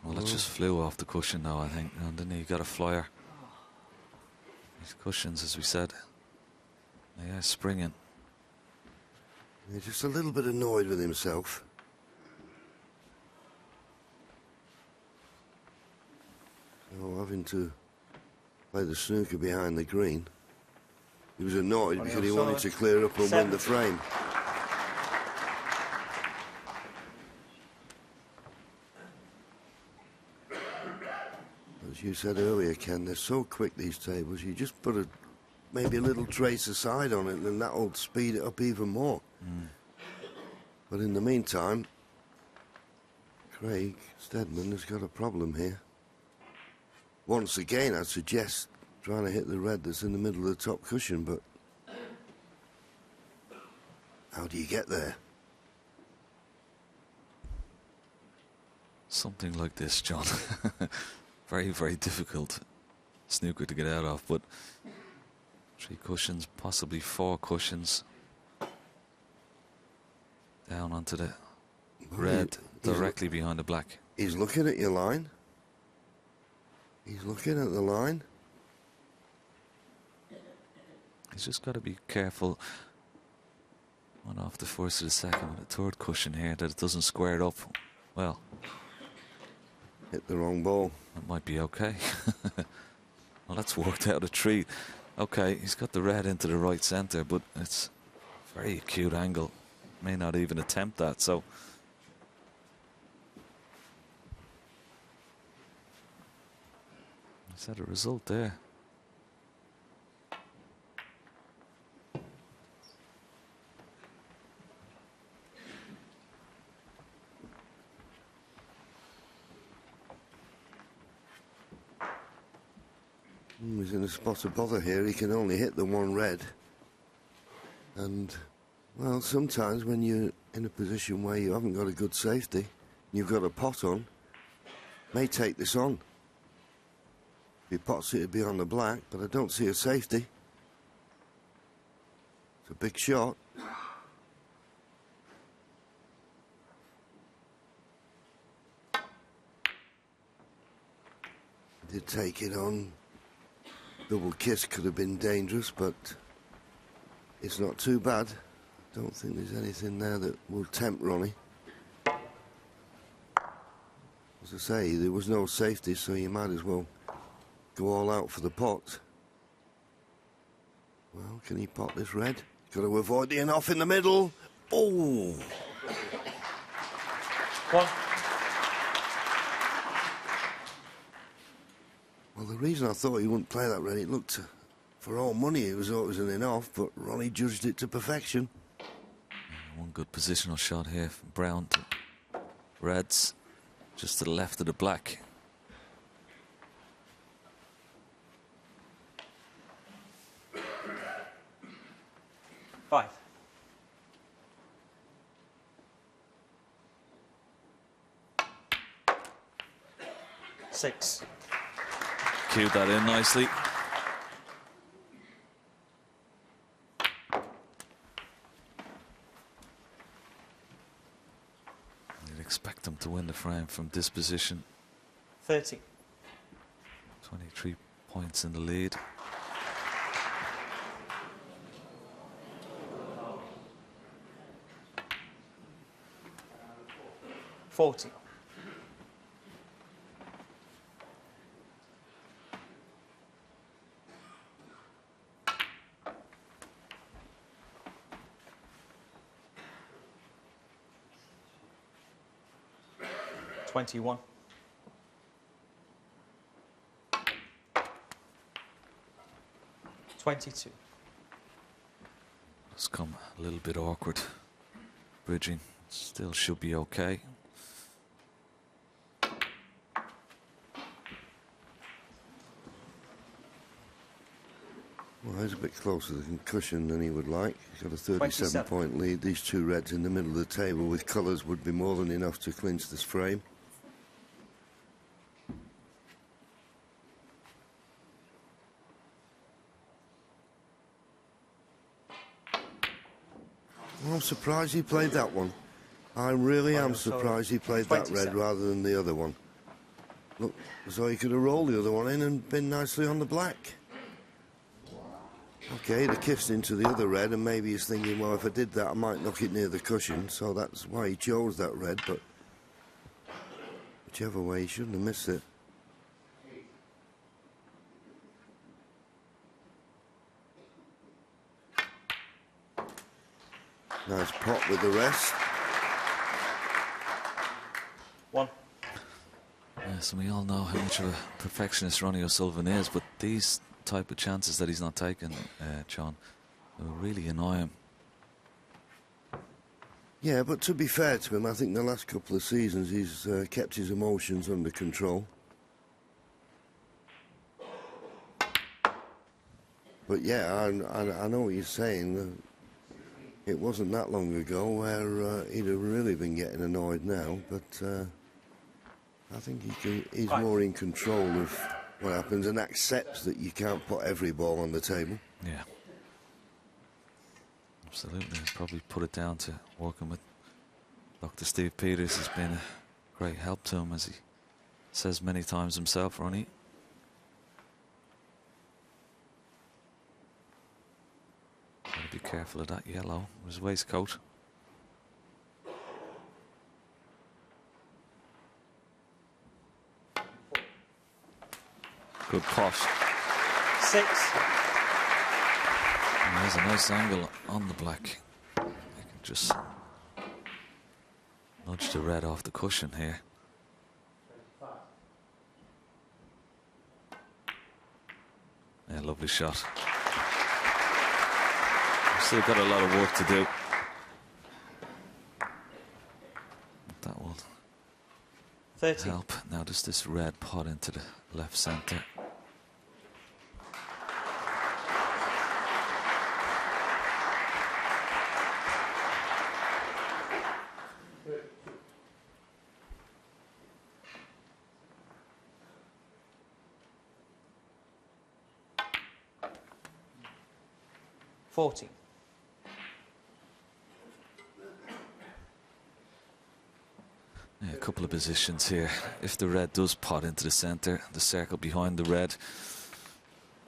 [SPEAKER 7] Well, it just flew off the cushion now, I think, and then he got a flyer. These cushions, as we said, they are springing.
[SPEAKER 6] He's just a little bit annoyed with himself. So having to play the snooker behind the green. He was annoyed because he wanted to clear up and win the frame. As you said earlier, Ken, they're so quick, these tables. You just put maybe a little trace aside on it, and that'll speed it up even more. But in the meantime, Craig Steadman has got a problem here. Once again, I'd suggest trying to hit the red that's in the middle of the top cushion, but how do you get there?
[SPEAKER 7] Something like this, John. Very, very difficult snooker to get out of, but 3 cushions, possibly 4 cushions. Down onto the red, directly behind the black.
[SPEAKER 6] He's looking at your line. He's looking at the line.
[SPEAKER 7] He's just got to be careful. One off the first or the second with a 3rd cushion here, that it doesn't square it up. Well,
[SPEAKER 6] hit the wrong ball.
[SPEAKER 7] That might be okay. Well, that's worked out a treat. Okay, he's got the red into the right centre, but it's a very acute angle. May not even attempt that, so... He's had a result there.
[SPEAKER 6] He's in a spot of bother here. He can only hit the one red. And, well, sometimes when you're in a position where you haven't got a good safety, you've got a pot on, may take this on. If he pots it, it'd be on the black, but I don't see a safety. It's a big shot. Did take it on. Double kiss could have been dangerous, but it's not too bad. Don't think there's anything there that will tempt Ronnie. As I say, there was no safety, so you might as well go all out for the pot. Well, can he pot this red? Got to avoid the off in the middle. Oh!
[SPEAKER 4] One.
[SPEAKER 6] Well, the reason I thought he wouldn't play that red, it looked, for all money, it was always an in-off, but Ronnie judged it to perfection.
[SPEAKER 7] One good positional shot here from brown to reds, just to the left of the black.
[SPEAKER 4] Five. Six.
[SPEAKER 7] Cued that in nicely. You'd expect them to win the frame from this position.
[SPEAKER 4] 30.
[SPEAKER 7] 23 points in the lead.
[SPEAKER 4] $40. $21. $22.
[SPEAKER 7] It's come a little bit awkward. Bridging still should be okay.
[SPEAKER 6] Well, he's a bit closer to the concussion than he would like. He's got a 37-point lead. These two reds in the middle of the table with colours would be more than enough to clinch this frame. Well, I'm surprised he played that one. I really am surprised he played that red rather than the other one. Look, as though he could have rolled the other one in and been nicely on the black. Okay, the kissed into the other red, and maybe he's thinking, well, if I did that, I might knock it near the cushion, so that's why he chose that red, but whichever way, he shouldn't have missed it. Nice pot with the rest.
[SPEAKER 4] One.
[SPEAKER 7] Yes, and we all know how much of a perfectionist Ronnie O'Sullivan is, but these type of chances that he's not taking, John, will really annoy him.
[SPEAKER 6] Yeah, but to be fair to him, I think the last couple of seasons he's kept his emotions under control. But yeah, I know what you're saying. It wasn't that long ago where he'd have really been getting annoyed now, but I think he's more in control of what happens and accepts that you can't put every ball on the table.
[SPEAKER 7] Yeah. Absolutely. He's probably put it down to working with Dr. Steve Peters. Has been a great help to him, as he says many times himself, Ronnie. Gotta be careful of that yellow, his waistcoat. Good pot.
[SPEAKER 4] 6.
[SPEAKER 7] And there's a nice angle on the black. You can just nudge the red off the cushion here. Yeah, lovely shot. We've still got a lot of work to do. That will
[SPEAKER 4] 30.
[SPEAKER 7] help. Now does this red pot into the left centre.
[SPEAKER 4] $40.
[SPEAKER 7] Yeah, a couple of positions here. If the red does pot into the centre, the circle behind the red,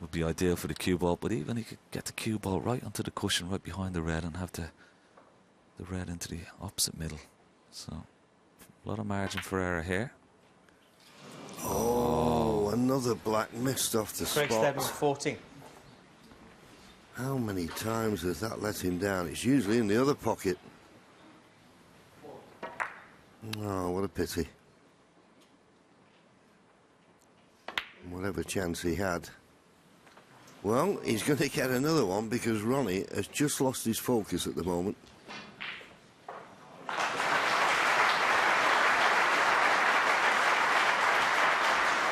[SPEAKER 7] would be ideal for the cue ball, but even he could get the cue ball right onto the cushion right behind the red and have the red into the opposite middle. So a lot of margin for error here.
[SPEAKER 6] Oh, another black missed off the
[SPEAKER 4] Craig
[SPEAKER 6] spot.
[SPEAKER 4] Steadman, 14.
[SPEAKER 6] How many times has that let him down? It's usually in the other pocket. Oh, what a pity. Whatever chance he had. Well, he's going to get another one because Ronnie has just lost his focus at the moment.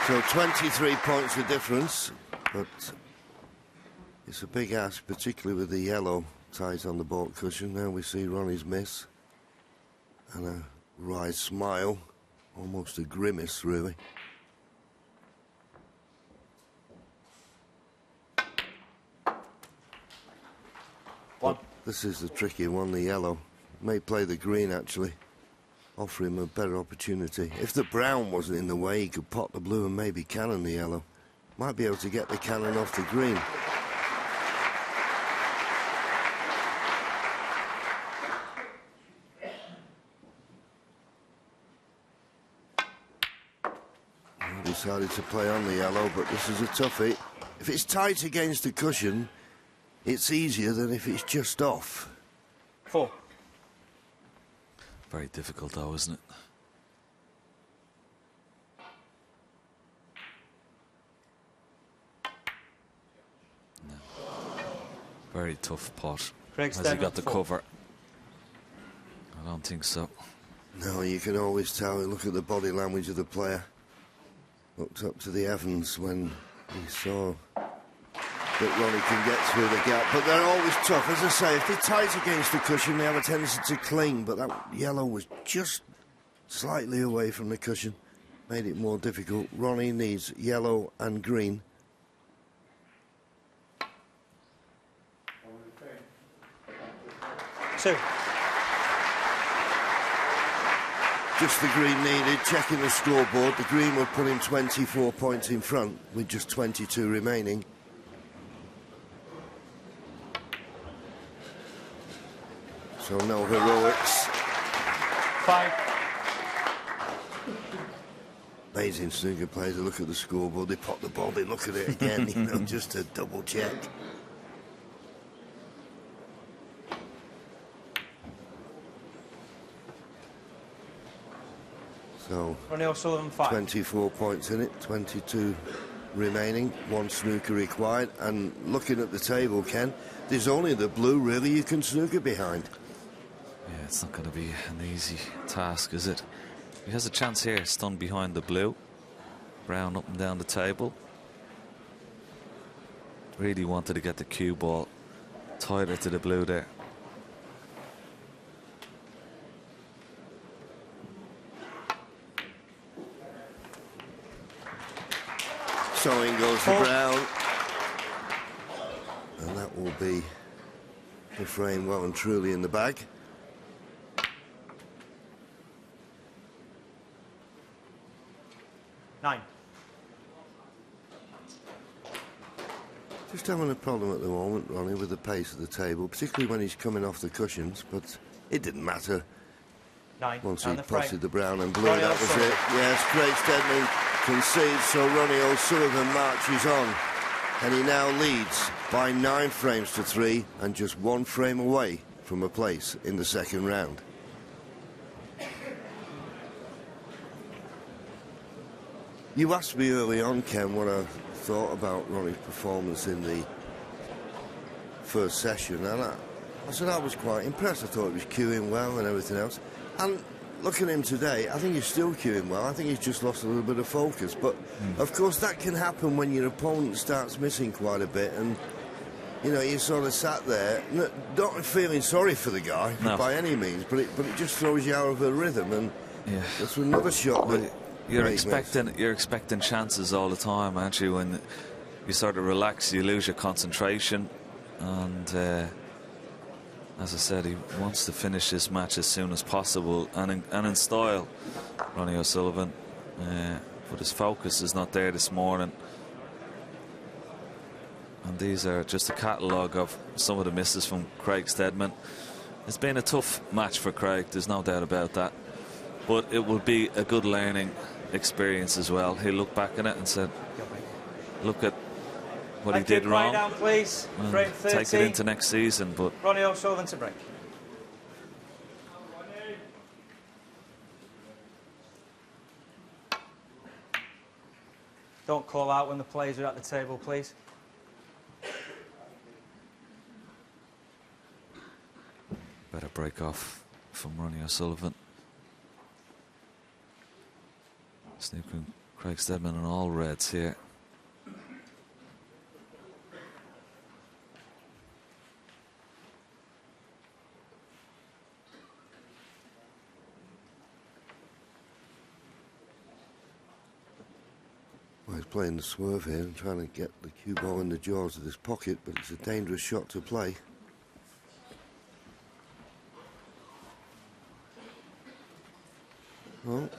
[SPEAKER 6] So 23 points of difference, but it's a big ask, particularly with the yellow ties on the baulk cushion. Now we see Ronnie's miss and a wry smile, almost a grimace really.
[SPEAKER 4] One.
[SPEAKER 6] This is the tricky one, the yellow. May play the green actually, offer him a better opportunity. If the brown wasn't in the way, he could pot the blue and maybe cannon the yellow. Might be able to get the cannon off the green. He decided to play on the yellow, but this is a toughie. If it's tight against the cushion, it's easier than if it's just off.
[SPEAKER 4] 4.
[SPEAKER 7] Very difficult though, isn't it? No. Very tough pot.
[SPEAKER 4] Craig
[SPEAKER 7] Has he
[SPEAKER 4] Steadman,
[SPEAKER 7] got the
[SPEAKER 4] 4.
[SPEAKER 7] cover? I don't think so.
[SPEAKER 6] No, you can always tell. Look at the body language of the player. Looked up to the heavens when he saw that Ronnie can get through the gap. But they're always tough. As I say, if they're tight against the cushion, they have a tendency to cling. But that yellow was just slightly away from the cushion. Made it more difficult. Ronnie needs yellow and green.
[SPEAKER 4] Two.
[SPEAKER 6] Just the green needed. Checking the scoreboard. The green would put him 24 points in front with just 22 remaining. So no heroics.
[SPEAKER 4] 5.
[SPEAKER 6] Amazing snooker players. They look at the scoreboard, they pop the ball, they look at it again, you know, just to double check. So
[SPEAKER 4] Ronnie O'Sullivan, 5.
[SPEAKER 6] 24 points in it, 22 remaining, 1 snooker required. And looking at the table, Ken, there's only the blue really you can snooker behind.
[SPEAKER 7] Yeah, it's not going to be an easy task, is it? He has a chance here, stunned behind the blue. Brown up and down the table. Really wanted to get the cue ball tighter to the blue there.
[SPEAKER 6] So in goes the brown. And that will be the frame well and truly in the bag.
[SPEAKER 4] Nine.
[SPEAKER 6] Just having a problem at the moment, Ronnie, with the pace of the table, particularly when he's coming off the cushions, but it didn't matter.
[SPEAKER 4] 9.
[SPEAKER 6] Once
[SPEAKER 4] And
[SPEAKER 6] he
[SPEAKER 4] the frame.
[SPEAKER 6] potted the brown and blue,
[SPEAKER 4] Ronnie
[SPEAKER 6] that was
[SPEAKER 4] O'Sullivan.
[SPEAKER 6] it. Yes, Craig Steadman concedes, so Ronnie O'Sullivan marches on. And he now leads by 9 frames to 3 and just 1 frame away from a place in the second round. You asked me early on, Ken, what I thought about Ronnie's performance in the first session, and I said I was quite impressed. I thought he was cueing well and everything else. And looking at him today, I think he's still cueing well. I think he's just lost a little bit of focus. But, of course, that can happen when your opponent starts missing quite a bit. And, you know, you sort of sat there, not feeling sorry for the guy by any means, but it just throws you out of a rhythm. And that's another shot that
[SPEAKER 7] You're expecting chances all the time, aren't you? When you sort of relax, you lose your concentration. And as I said, he wants to finish this match as soon as possible, and in style, Ronnie O'Sullivan. But his focus is not there this morning. And these are just a catalogue of some of the misses from Craig Steadman. It's been a tough match for Craig, there's no doubt about that. But it will be a good learning experience as well. He'll look back on it and said, look at what he did wrong.
[SPEAKER 4] Down, please. Frame 30.
[SPEAKER 7] Take it into next season. But
[SPEAKER 4] Ronnie O'Sullivan to break. Don't call out when the players are at the table, please.
[SPEAKER 7] better break off from Ronnie O'Sullivan. Snooker and Craig Steadman on all reds here.
[SPEAKER 6] Well, he's playing the swerve here and trying to get the cue ball in the jaws of this pocket, but it's a dangerous shot to play. Well,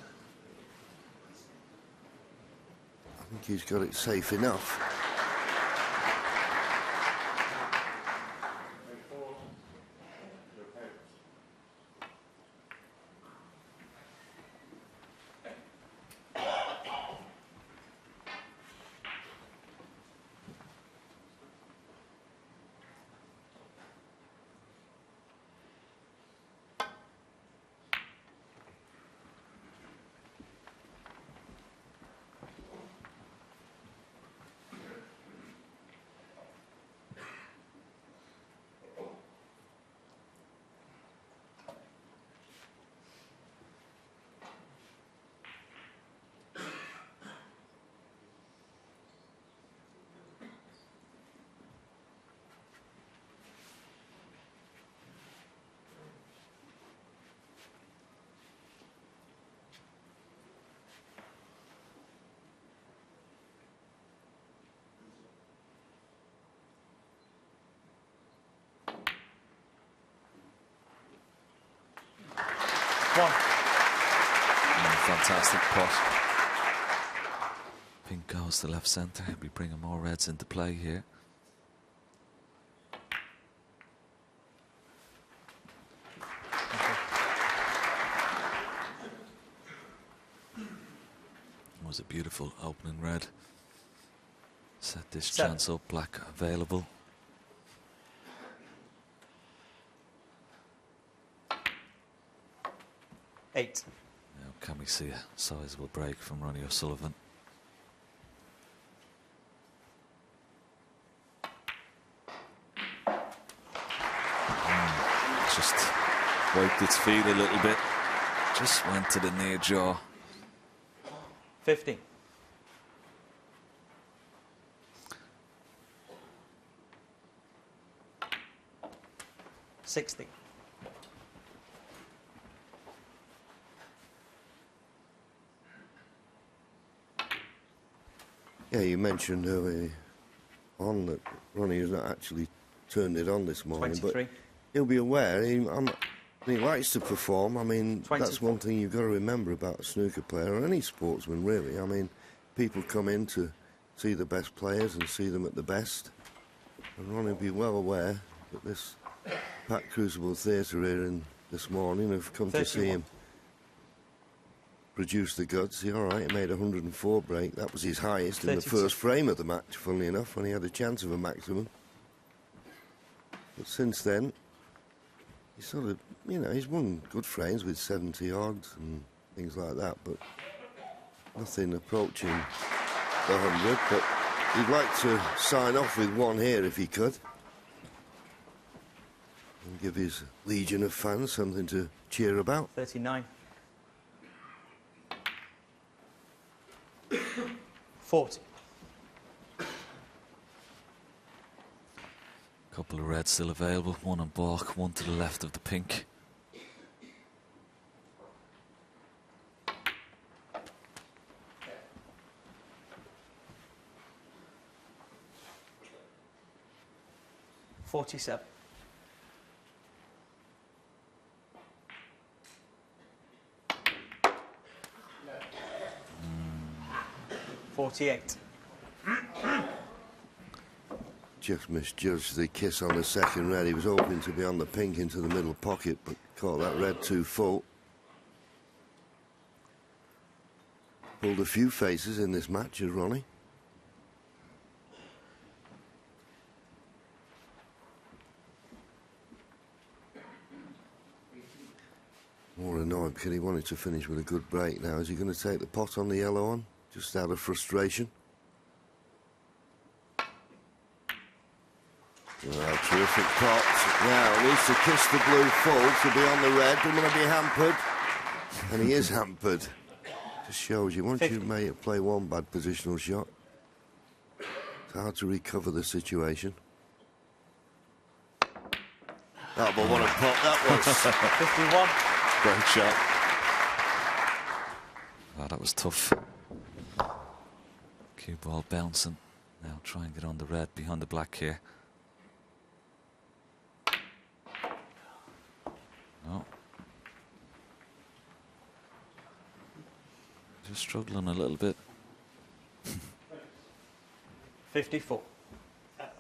[SPEAKER 6] I think he's got it safe enough.
[SPEAKER 7] Fantastic pot. Pink goes to left centre. He'll be bringing more reds into play here. It was a beautiful opening red. Set this chance up, black available.
[SPEAKER 4] Eight.
[SPEAKER 7] Now, can we see a sizable break from Ronnie O'Sullivan? Just wiped its feet a little bit. Just went to the near jaw.
[SPEAKER 4] 50. $60.
[SPEAKER 6] Yeah, you mentioned earlier on that Ronnie has not actually turned it on this morning,
[SPEAKER 4] 23.
[SPEAKER 6] but he'll be aware. He likes to perform. I mean,
[SPEAKER 4] 24.
[SPEAKER 6] That's one thing you've got to remember about a snooker player, or any sportsman, really. I mean, people come in to see the best players and see them at the best. And Ronnie will be well aware that this Pat Crucible Theatre here this morning have come
[SPEAKER 4] 31.
[SPEAKER 6] to see him produce the goods. All right, he made 104 break. That was his highest
[SPEAKER 4] 32.
[SPEAKER 6] in the first frame of the match, funnily enough, when he had a chance of a maximum. But since then, he's sort of, you know, he's won good frames with 70 odds and things like that, but nothing approaching the 100. But he'd like to sign off with one here if he could, and give his legion of fans something to cheer about.
[SPEAKER 4] 39. 40.
[SPEAKER 7] Couple of reds still available. One on balk, one to the left of the pink.
[SPEAKER 4] $47. 48.
[SPEAKER 6] just misjudged the kiss on the second red. He was hoping to be on the pink into the middle pocket, but caught that red too full. Pulled a few faces in this match as Ronnie. More annoyed because he wanted to finish with a good break now. Is he going to take the pot on the yellow one, just out of frustration? Well, terrific pot. Now, needs to kiss the blue full to be on the red. Don't want to be hampered. And he is hampered. Just shows you, once you play one bad positional shot, it's hard to recover the situation. Oh, but what a pot that was.
[SPEAKER 4] 51.
[SPEAKER 7] Great shot. Oh, that was tough. Cue ball bouncing. Now try and get on the red behind the black here. No. Just struggling a little bit.
[SPEAKER 4] 54.
[SPEAKER 6] Not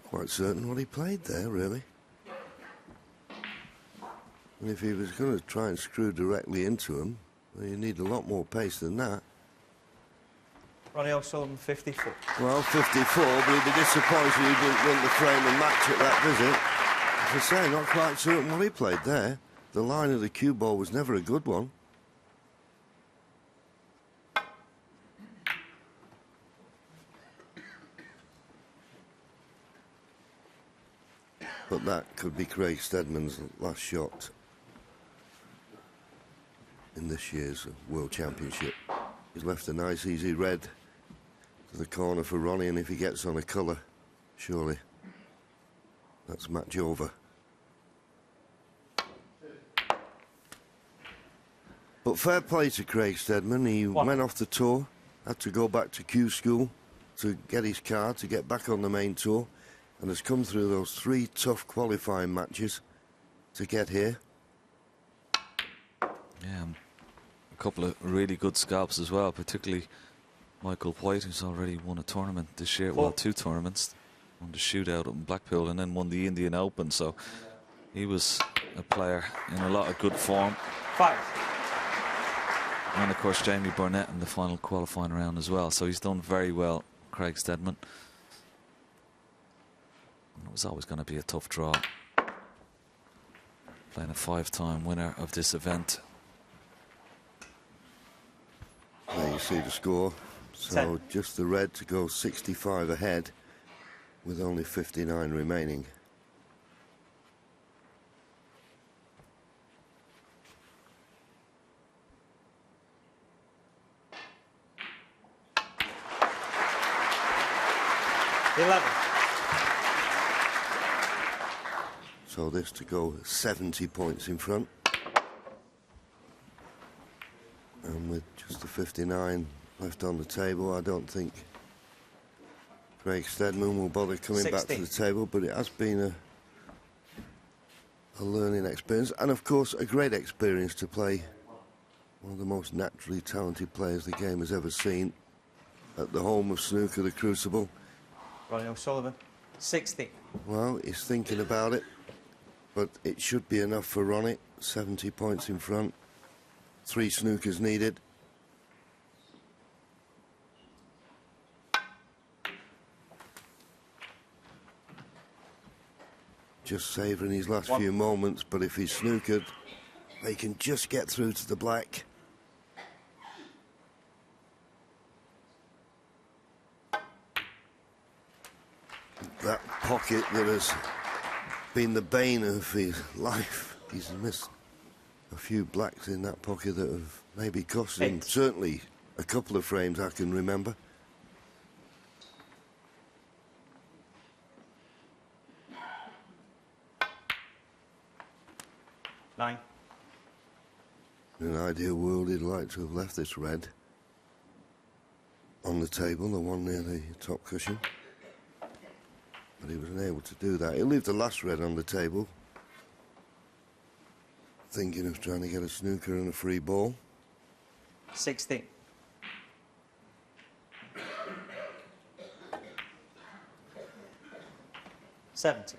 [SPEAKER 6] quite certain what he played there, really. And if he was going to try and screw directly into him, well, you need a lot more pace than that.
[SPEAKER 4] Ronnie O'Sullivan, 54.
[SPEAKER 6] Well, 54, but he'd be disappointed if he didn't win the frame and match at that visit. As I say, not quite certain what he played there. The line of the cue ball was never a good one. But that could be Craig Steadman's last shot in this year's World Championship. He's left a nice easy red to the corner for Ronnie, and if he gets on a colour, surely that's match over. But fair play to Craig Steadman. He went off the tour, had to go back to Q School to get his card, to get back on the main tour, and has come through those 3 tough qualifying matches to get here.
[SPEAKER 7] Yeah, a couple of really good scalps as well, particularly Michael White, who's already won a tournament this year. Well, 2 tournaments. Won the shootout in Blackpool and then won the Indian Open. So he was a player in a lot of good form.
[SPEAKER 4] 5.
[SPEAKER 7] And of course Jamie Burnett in the final qualifying round as well. So he's done very well, Craig Steadman. It was always going to be a tough draw. Playing a 5-time winner of this event.
[SPEAKER 6] There you see the score. So just the red to go 65 ahead with only 59 remaining. So this to go 70 points in front. And with just the 59 left on the table, I don't think Craig Steadman will bother coming back to the table, but it has been a learning experience, and of course a great experience to play one of the most naturally talented players the game has ever seen at the home of snooker, the Crucible.
[SPEAKER 4] Ronnie O'Sullivan, 60.
[SPEAKER 6] Well, he's thinking about it, but it should be enough for Ronnie. 70 points in front. 3 snookers needed. Just savouring his last few moments, but if he's snookered, he can just get through to the black. That pocket that has been the bane of his life. He's missed a few blacks in that pocket that have maybe cost him certainly a couple of frames I can remember.
[SPEAKER 4] Nine.
[SPEAKER 6] In an ideal world, he'd like to have left this red on the table, the one near the top cushion. But he was unable to do that. He'll leave the last red on the table, thinking of trying to get a snooker and a free ball.
[SPEAKER 4] 16. 70.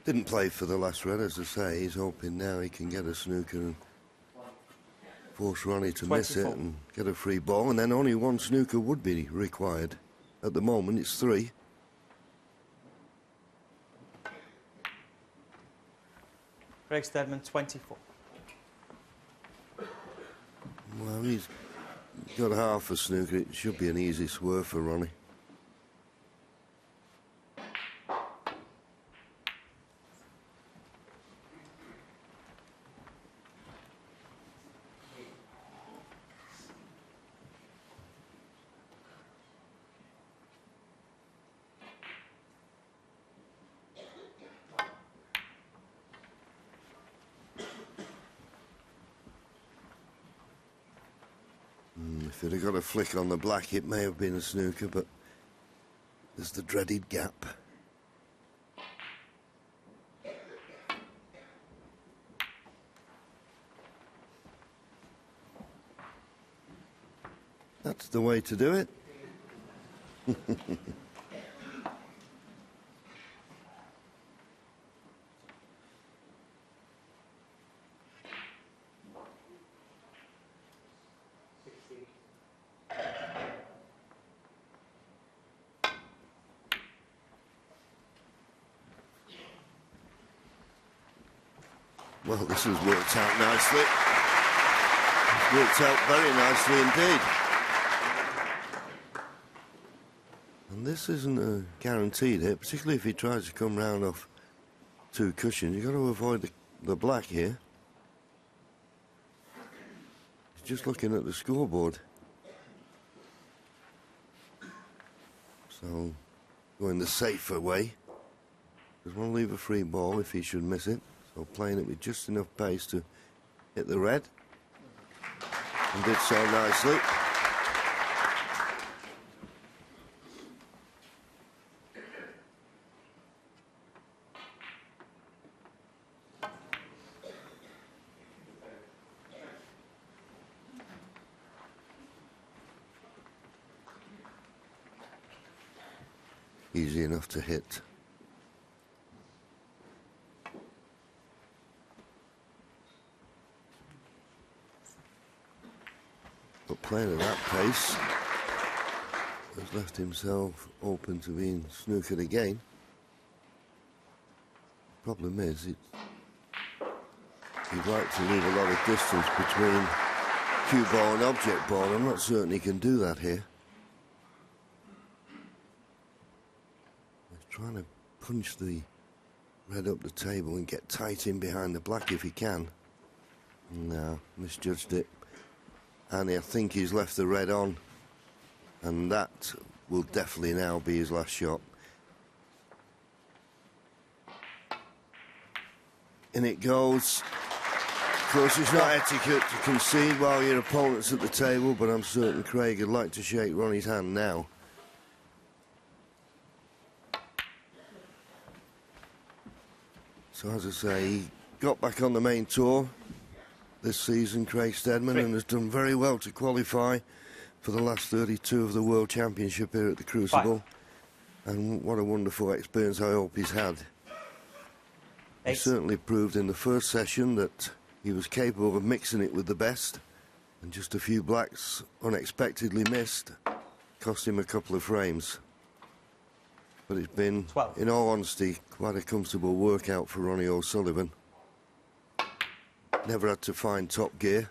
[SPEAKER 6] Didn't play for the last red, as I say. He's hoping now he can get a snooker and force Ronnie to miss it and get a free ball, and then only one snooker would be required. At the moment, it's 3.
[SPEAKER 4] Craig Steadman, 24.
[SPEAKER 6] Well, he's got half a snooker. It should be an easy swerve for Ronnie. If it had got a flick on the black, it may have been a snooker, but there's the dreaded gap. That's the way to do it. Well, this has worked out nicely. It's worked out very nicely indeed. And this isn't a guaranteed hit, particularly if he tries to come round off 2 cushions. You've got to avoid the black here. He's just looking at the scoreboard. So, going the safer way. Doesn't want to leave a free ball if he should miss it. So playing it with just enough pace to hit the red. And did so nicely. Easy enough to hit. But playing at that pace has left himself open to being snookered again. Problem is, he'd like to leave a lot of distance between cue ball and object ball. I'm not certain he can do that here. He's trying to punch the red up the table and get tight in behind the black if he can. No, misjudged it. And I think he's left the red on, and that will definitely now be his last shot. In it goes. Of course, it's not etiquette to concede while your opponent's at the table, but I'm certain Craig would like to shake Ronnie's hand now. So, as I say, he got back on the main tour this season, Craig Steadman, and has done very well to qualify for the last 32 of the World Championship here at the Crucible. And what a wonderful experience I hope he's had. He certainly proved in the first session that he was capable of mixing it with the best, and just a few blacks unexpectedly missed cost him a couple of frames. But it's been, in all honesty, quite a comfortable workout for Ronnie O'Sullivan. Never had to find top gear.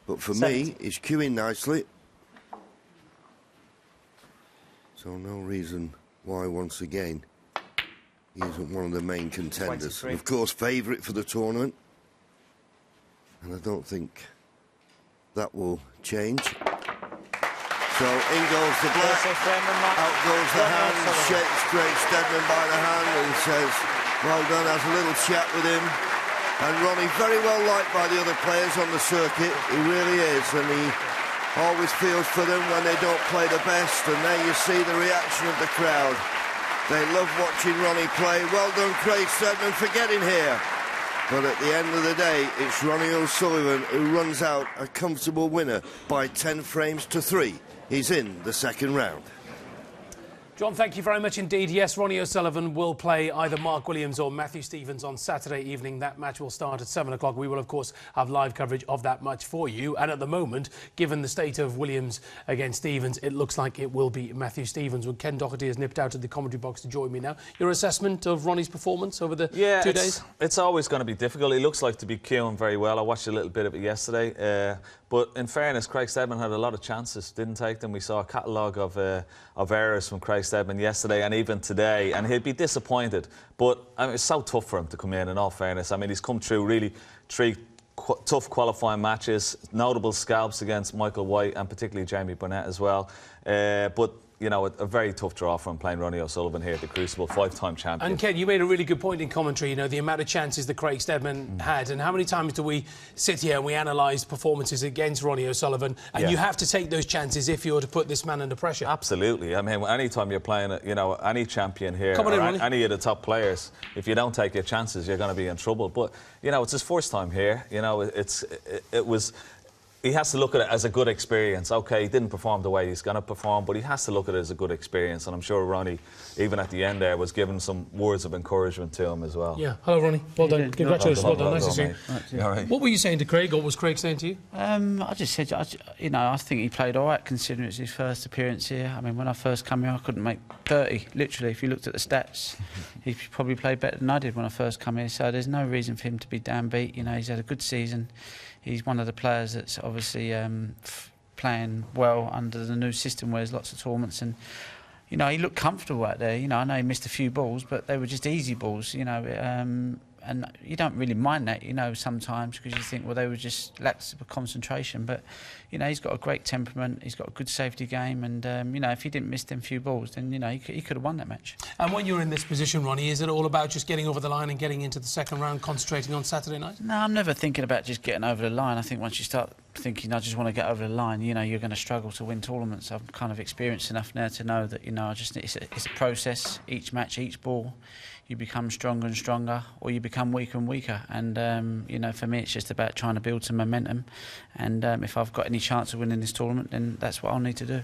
[SPEAKER 6] But for me, he's cueing nicely. So no reason why, once again, he isn't one of the main contenders. And of course, favourite for the tournament. And I don't think that will change. So in goes the black, out goes the hand, shakes Craig Steadman by the hand and says, well done, has a little chat with him. And Ronnie, very well liked by the other players on the circuit, he really is, and he always feels for them when they don't play the best, and there you see the reaction of the crowd. They love watching Ronnie play. Well done, Craig Steadman, for getting here. But at the end of the day, it's Ronnie O'Sullivan who runs out a comfortable winner by 10 frames to 3. He's in the second round.
[SPEAKER 1] John, thank you very much indeed. Yes, Ronnie O'Sullivan will play either Mark Williams or Matthew Stevens on Saturday evening. That match will start at 7 o'clock. We will, of course, have live coverage of that match for you. And at the moment, given the state of Williams against Stevens, it looks like it will be Matthew Stevens. When Ken Doherty has nipped out of the commentary box to join me now. Your assessment of Ronnie's performance over the 2 days?
[SPEAKER 8] It's always going to be difficult. He looks like to be queuing very well. I watched a little bit of it yesterday. But in fairness, Craig Steadman had a lot of chances, didn't take them. We saw a catalogue of errors from Craig Steadman yesterday and even today, and he'd be disappointed. But I mean, it's so tough for him to come in all fairness. I mean, he's come through really 3 tough qualifying matches, notable scalps against Michael White and particularly Jamie Burnett as well. But you know, a very tough draw from playing Ronnie O'Sullivan here at the Crucible, 5-time champion.
[SPEAKER 1] And Ken, you made a really good point in commentary, you know, the amount of chances that Craig Steadman had, and how many times do we sit here and we analyse performances against Ronnie O'Sullivan, and you have to take those chances if you're to put this man under pressure.
[SPEAKER 8] Absolutely. I mean, any time you're playing, you know, any champion here,
[SPEAKER 1] Come on in,
[SPEAKER 8] any of the top players, if you don't take your chances, you're going to be in trouble. But, you know, it's his first time here. You know, it was... He has to look at it as a good experience. OK, he didn't perform the way he's going to perform, but he has to look at it as a good experience. And I'm sure Ronnie, even at the end there, was giving some words of encouragement to him as well.
[SPEAKER 1] Yeah. Hello, Ronnie. Well done. Congratulations. Well done. Nice to see you.
[SPEAKER 8] All right.
[SPEAKER 1] What were you saying to Craig, or was Craig saying to you?
[SPEAKER 9] I just said, you know, I think he played all right considering it's his first appearance here. I mean, when I first came here, I couldn't make 30, literally. If you looked at the stats, he probably played better than I did when I first came here. So there's no reason for him to be downbeat. You know, he's had a good season. He's one of the players that's obviously playing well under the new system where there's lots of tournaments, and you know, he looked comfortable out there. You know, I know he missed a few balls, but they were just easy balls, you know, and you don't really mind that, you know, sometimes, because you think, well, they were just lacks of concentration. But you know, he's got a great temperament, he's got a good safety game, and you know, if he didn't miss them few balls, then you know, he could have won that match.
[SPEAKER 1] And when you're in this position, Ronnie, is it all about just getting over the line and getting into the second round, concentrating on Saturday night?
[SPEAKER 9] No, I'm never thinking about just getting over the line. I think once you start thinking, I just want to get over the line, you know, you're going to struggle to win tournaments. I'm kind of experienced enough now to know that, you know, it's a process. Each match, each ball, you become stronger and stronger, or you become weaker and weaker. And you know, for me, it's just about trying to build some momentum. And if I've got any chance of winning this tournament, then that's what I'll need to do.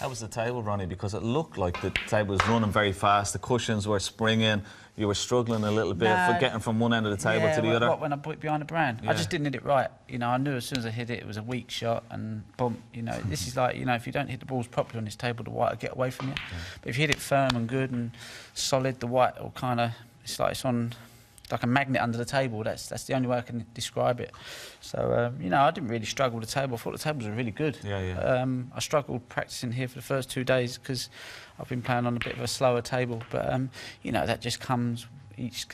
[SPEAKER 8] How was the table, Ronnie? Because it looked like the table was running very fast. The cushions were springing. You were struggling a little bit for getting from one end of the table to the other.
[SPEAKER 9] When I put it behind the brand, I just didn't hit it right. You know, I knew as soon as I hit it, it was a weak shot, and boom. You know, this is like, you know, if you don't hit the balls properly on this table, the white will get away from you. But if you hit it firm and good and solid, the white will kind of, it's like it's on like a magnet under the table. That's the only way I can describe it. So you know, I didn't really struggle with the table. I thought the tables were really good. I struggled practicing here for the first 2 days because I've been playing on a bit of a slower table. But you know, that just comes each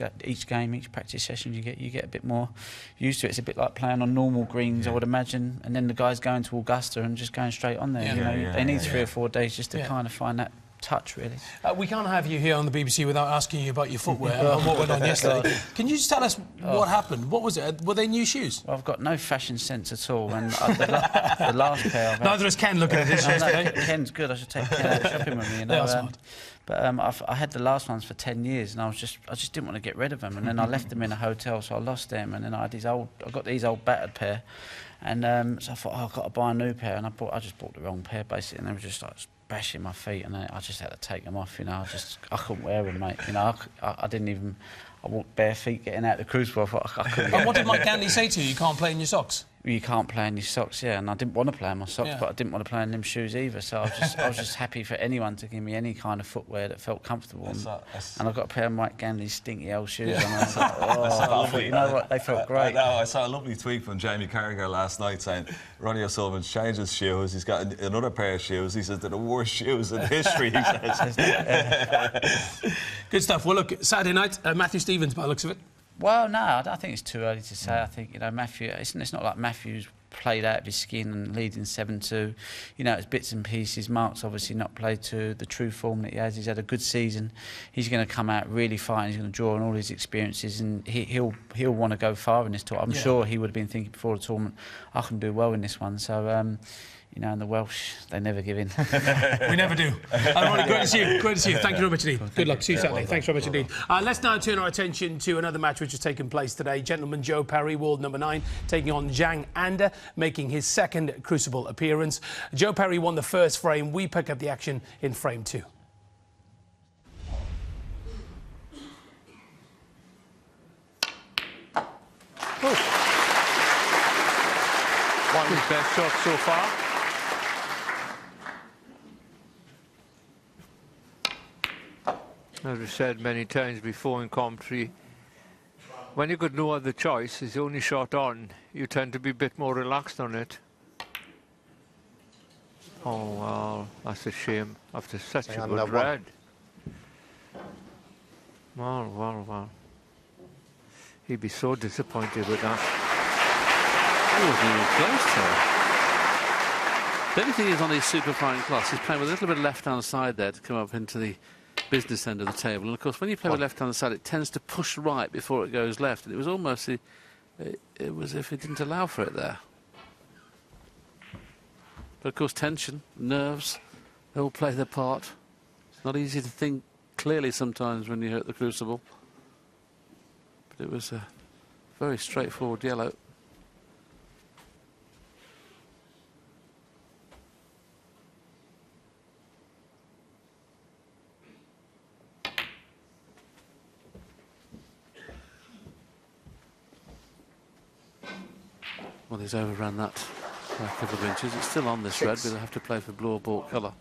[SPEAKER 9] game, each practice session. You get a bit more used to it. It's a bit like playing on normal greens, I would imagine. And then the guys going to Augusta and just going straight on there. You know, they need 3 or 4 days just to kind of find that touch, really.
[SPEAKER 1] We can't have you here on the BBC without asking you about your footwear and what went on yesterday. Can you just tell us what happened? What was it? Were they new shoes?
[SPEAKER 9] Well, I've got no fashion sense at all, and the last pair...
[SPEAKER 1] Neither is Ken looking at his yesterday.
[SPEAKER 9] Ken's good. I should take Ken out shopping with me, you know.
[SPEAKER 1] They are smart.
[SPEAKER 9] But I had the last ones for 10 years, and I just didn't want to get rid of them. And then I left them in a hotel, so I lost them. And then I got these old battered pair, and so I thought, I've got to buy a new pair. And I just bought the wrong pair basically, and they were just like bashing my feet, and I just had to take them off. You know, I couldn't wear them, mate. You know, I didn't even. I walked bare feet getting out the Crucible. I thought I couldn't.
[SPEAKER 1] And what did Mike Ganley say to you? You can't play in your socks.
[SPEAKER 9] You can't play in your socks, yeah. And I didn't want to play in my socks, but I didn't want to play in them shoes either. So I was just happy for anyone to give me any kind of footwear that felt comfortable. And I got a pair of Mike Ganley's stinky old shoes, and I was like, I thought, you know what, they felt great.
[SPEAKER 8] I saw a lovely tweet from Jamie Carragher last night saying Ronnie O'Sullivan's changed his shoes. He's got another pair of shoes. He says they're the worst shoes in history. He says.
[SPEAKER 1] Good stuff. Well, look, Saturday night, Matthew Stevens, by the looks of it.
[SPEAKER 9] Well, no, I think it's too early to say. I think, you know, Matthew, it's not like Matthew's played out of his skin and leading 7-2. You know, it's bits and pieces. Mark's obviously not played to the true form that he has. He's had a good season. He's going to come out really fine. He's going to draw on all his experiences, and he'll want to go far in this tournament. I'm sure he would have been thinking before the tournament, I can do well in this one. So, You know, and the Welsh, they never give in.
[SPEAKER 1] We never do. Ronnie, great to see you. Great to see you. Thank you very much indeed. Good luck. See you Saturday. Thanks very much indeed. Let's now turn our attention to another match which has taken place today. Gentleman Joe Perry, world number 9, taking on Zhang, making his second Crucible appearance. Joe Perry won the first frame. We pick up the action in frame 2. One of his best shots so far.
[SPEAKER 10] As we said many times before in commentary, when you've got no other choice, it's the only shot on, you tend to be a bit more relaxed on it. Oh, well, that's a shame after such a good red. Well. He'd be so disappointed with that.
[SPEAKER 11] He wasn't even close to it. The only thing is on his super fine class, he's playing with a little bit of left-hand side there to come up into the business end of the table. And of course, when you play with left-hand side, it tends to push right before it goes left. And it was almost, it was as if it didn't allow for it there. But of course, tension, nerves, they all play their part. It's not easy to think clearly sometimes when you're at the Crucible. But it was a very straightforward yellow. Well, he's overrun that by a couple of inches. It's still on this red, but they'll have to play for blue or bought colour.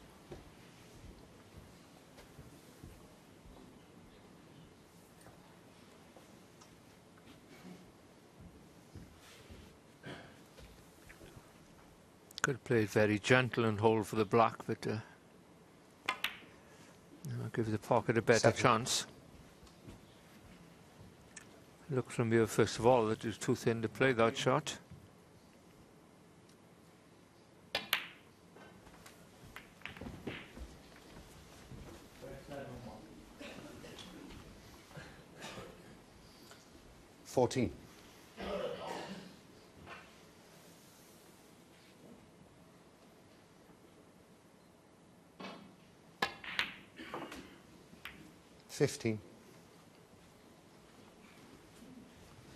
[SPEAKER 10] Could have played very gentle and hold for the black, but give the pocket a better chance. Looks from here, first of all, that it was too thin to play that shot.
[SPEAKER 12] $14. $15.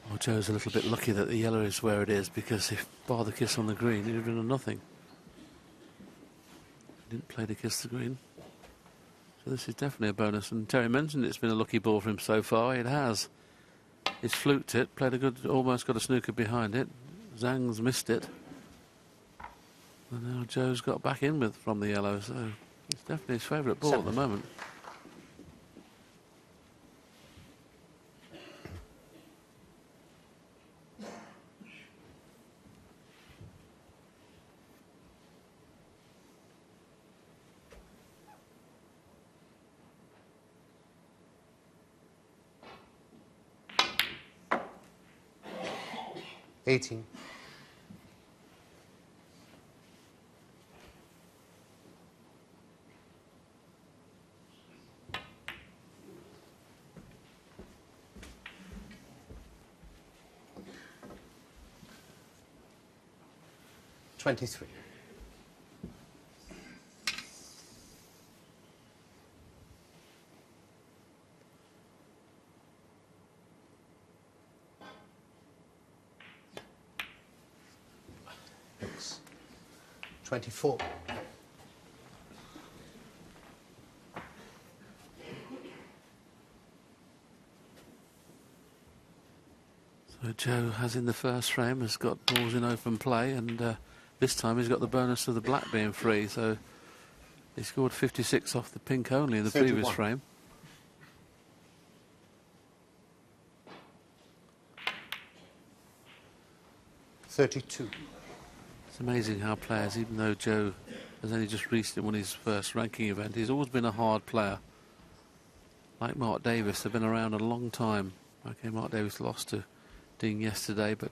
[SPEAKER 11] Well, Joe's a little bit lucky that the yellow is where it is, because if bar the kiss on the green, he'd have done nothing. He didn't play to kiss the green. So this is definitely a bonus. And Terry mentioned it's been a lucky ball for him so far. It has. He's fluked it, played a good, almost got a snooker behind it. Zhang's missed it. And now Joe's got back in with from the yellow, so it's definitely his favourite ball at the moment.
[SPEAKER 12] $18. $23. $24.
[SPEAKER 11] So Joe has in the first frame, has got balls in open play, and this time he's got the bonus of the black being free, so he scored 56 off the pink only in the
[SPEAKER 12] 31.
[SPEAKER 11] previous frame.
[SPEAKER 12] $32.
[SPEAKER 11] It's amazing how players, even though Joe has only just recently won his first ranking event, he's always been a hard player. Like Mark Davis, they've been around a long time. Okay, Mark Davis lost to Dean yesterday, but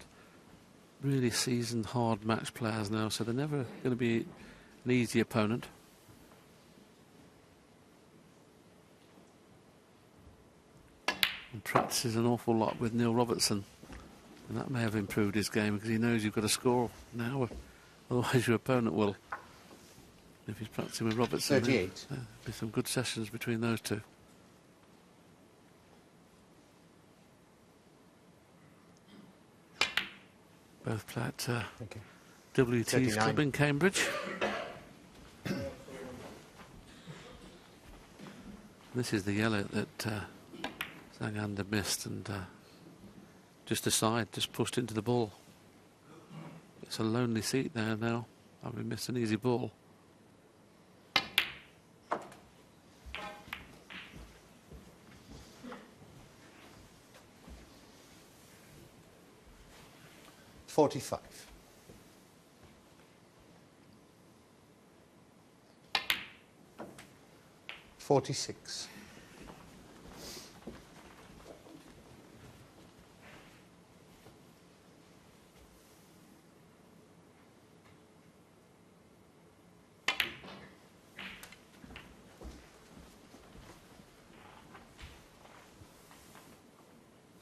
[SPEAKER 11] really seasoned, hard match players now, so they're never going to be an easy opponent. And practices an awful lot with Neil Robertson, and that may have improved his game because he knows you've got to score now Otherwise, your opponent will. If he's practicing with Robertson,
[SPEAKER 12] 38.
[SPEAKER 11] There'll be some good sessions between those two. Both play at WT's
[SPEAKER 12] 39.
[SPEAKER 11] club in Cambridge. This is the yellow that Zhang had missed, and just aside, just pushed into the ball. It's a lonely seat there now, having missed an easy ball.
[SPEAKER 12] $45. $46.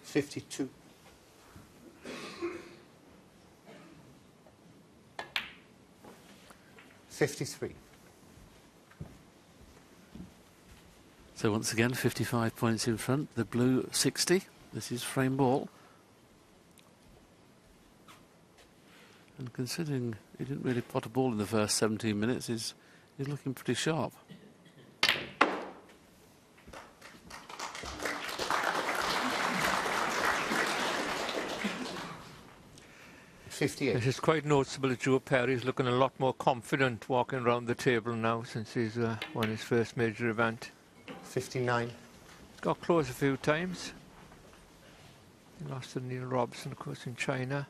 [SPEAKER 12] $52. $53.
[SPEAKER 11] So once again, 55 points in front. The blue 60. This is frame ball. And considering he didn't really pot a ball in the first 17 minutes, he's looking pretty sharp.
[SPEAKER 10] It's quite noticeable that Joe Perry's looking a lot more confident walking around the table now since he's won his first major event.
[SPEAKER 12] 59.
[SPEAKER 10] Got close a few times. He lost to Neil Robson, of course, in China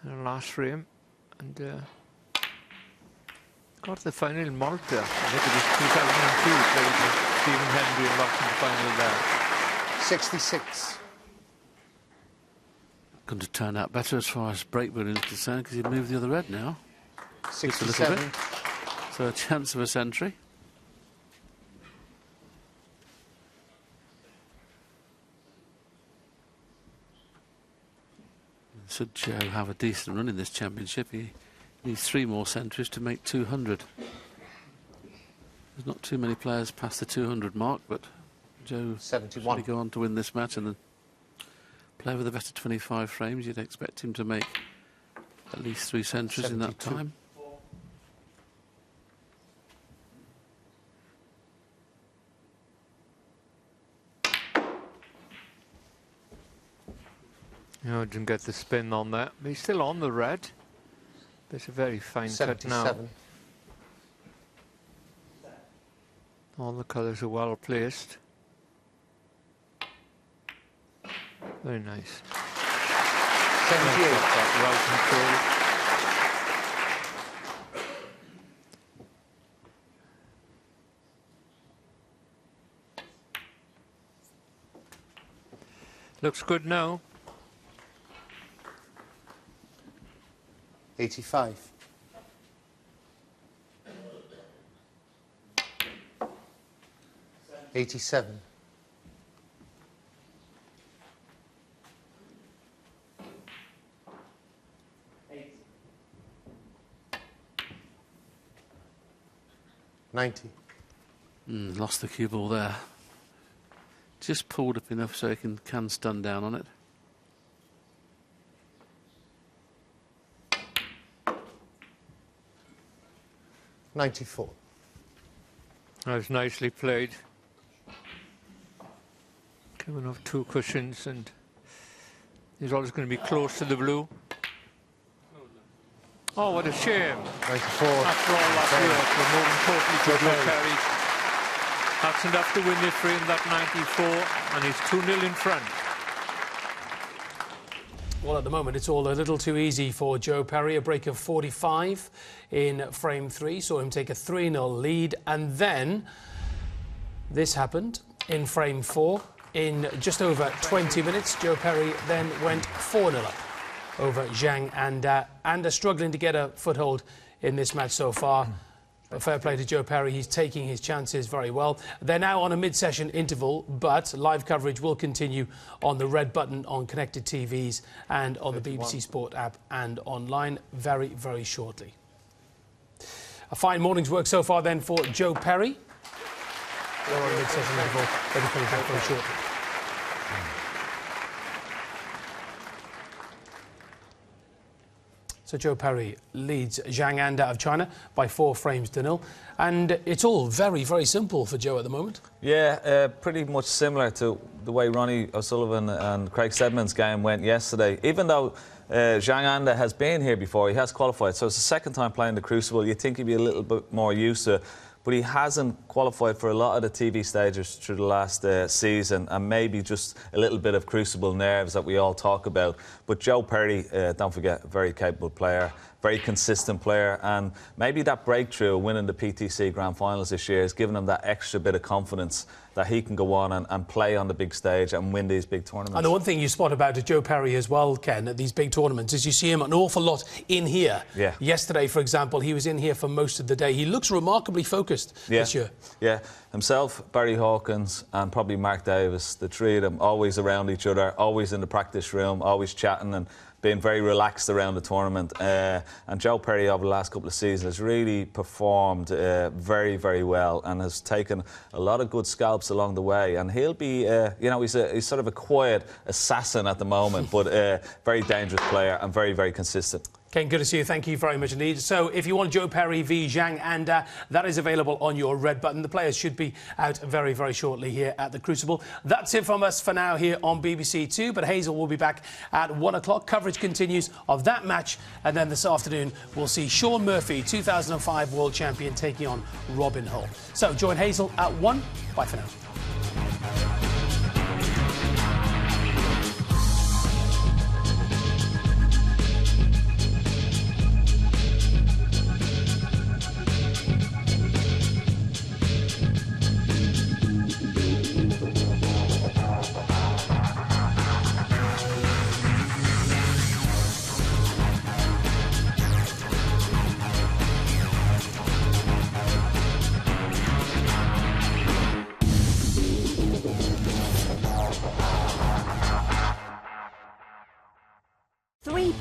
[SPEAKER 10] in the last frame. And got to the final in Malta. I think it was 2002, played with Stephen Hendry and lost in the final there.
[SPEAKER 12] 66.
[SPEAKER 11] Going to turn out better as far as breakball is concerned because he'd moved the other red now.
[SPEAKER 12] 67.
[SPEAKER 11] A little bit. So a chance of a century. Should Joe have a decent run in this championship, he needs 3 more centuries to make 200. There's not too many players past the 200 mark, but Joe
[SPEAKER 12] 71.
[SPEAKER 11] should go on to win this match, and then play with a better 25 frames. You'd expect him to make at least 3 centuries 72. In that time.
[SPEAKER 10] No, didn't get the spin on that. But he's still on the red. There's a very fine
[SPEAKER 12] 77.
[SPEAKER 10] cut now. All the colours are well placed. Very nice.
[SPEAKER 12] 78.
[SPEAKER 10] Well controlled. Looks good now.
[SPEAKER 12] 85. 87. 90.
[SPEAKER 11] Lost the cue ball there. Just pulled up enough so he can stun down on it.
[SPEAKER 12] $94.
[SPEAKER 10] That was nicely played. Coming off 2 cushions, and he's always going to be close to the blue. Oh, what a shame.
[SPEAKER 12] 94.
[SPEAKER 10] After all that work, we're moving totally to Joe Perry. That's enough to win this frame, that 94, and he's 2-0 in front.
[SPEAKER 1] Well, at the moment, it's all a little too easy for Joe Perry. A break of 45 in frame 3. Saw him take a 3-0 lead. And then this happened in frame 4. In just over 20 minutes, Joe Perry then went 4-0 up over Zhang, and are struggling to get a foothold in this match so far. But fair play to Joe Perry, he's taking his chances very well. They're now on a mid-session interval, but live coverage will continue on the red button on connected TVs and on the BBC Sport app and online very, very shortly. A fine morning's work so far then for Joe Perry. They're on a mid-session interval, they'll be coming back very shortly. So Joe Perry leads Zhang Anda of China by 4 frames to 0. And it's all very, very simple for Joe at the moment.
[SPEAKER 8] Yeah, pretty much similar to the way Ronnie O'Sullivan and Craig Steadman's game went yesterday. Even though Zhang Anda has been here before, he has qualified, so it's the second time playing the Crucible. You'd think he'd be a little bit more used to it. But he hasn't qualified for a lot of the TV stages through the last season, and maybe just a little bit of Crucible nerves that we all talk about. But Joe Perry, don't forget, a very capable player, very consistent player, and maybe that breakthrough winning the PTC Grand Finals this year has given him that extra bit of confidence that he can go on and play on the big stage and win these big tournaments.
[SPEAKER 1] And the one thing you spot about Joe Perry as well, Ken, at these big tournaments is you see him an awful lot in here.
[SPEAKER 8] Yeah.
[SPEAKER 1] Yesterday, for example, he was in here for most of the day. He looks remarkably focused this year.
[SPEAKER 8] Yeah, himself, Barry Hawkins and probably Mark Davis, the three of them, always around each other, always in the practice room, always chatting and being very relaxed around the tournament. And Joe Perry over the last couple of seasons has really performed very, very well and has taken a lot of good scalps along the way. And he'll be, you know, he's sort of a quiet assassin at the moment, but very dangerous player and very, very consistent.
[SPEAKER 1] Ken, good to see you. Thank you very much indeed. So if you want Joe Perry v Zhang Anda, that is available on your red button. The players should be out very, very shortly here at the Crucible. That's it from us for now here on BBC Two, but Hazel will be back at 1 o'clock. Coverage continues of that match, and then this afternoon we'll see Shaun Murphy, 2005 world champion, taking on Robin Hull. So join Hazel at 1. Bye for now.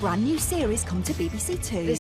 [SPEAKER 13] Brand new series come to BBC Two.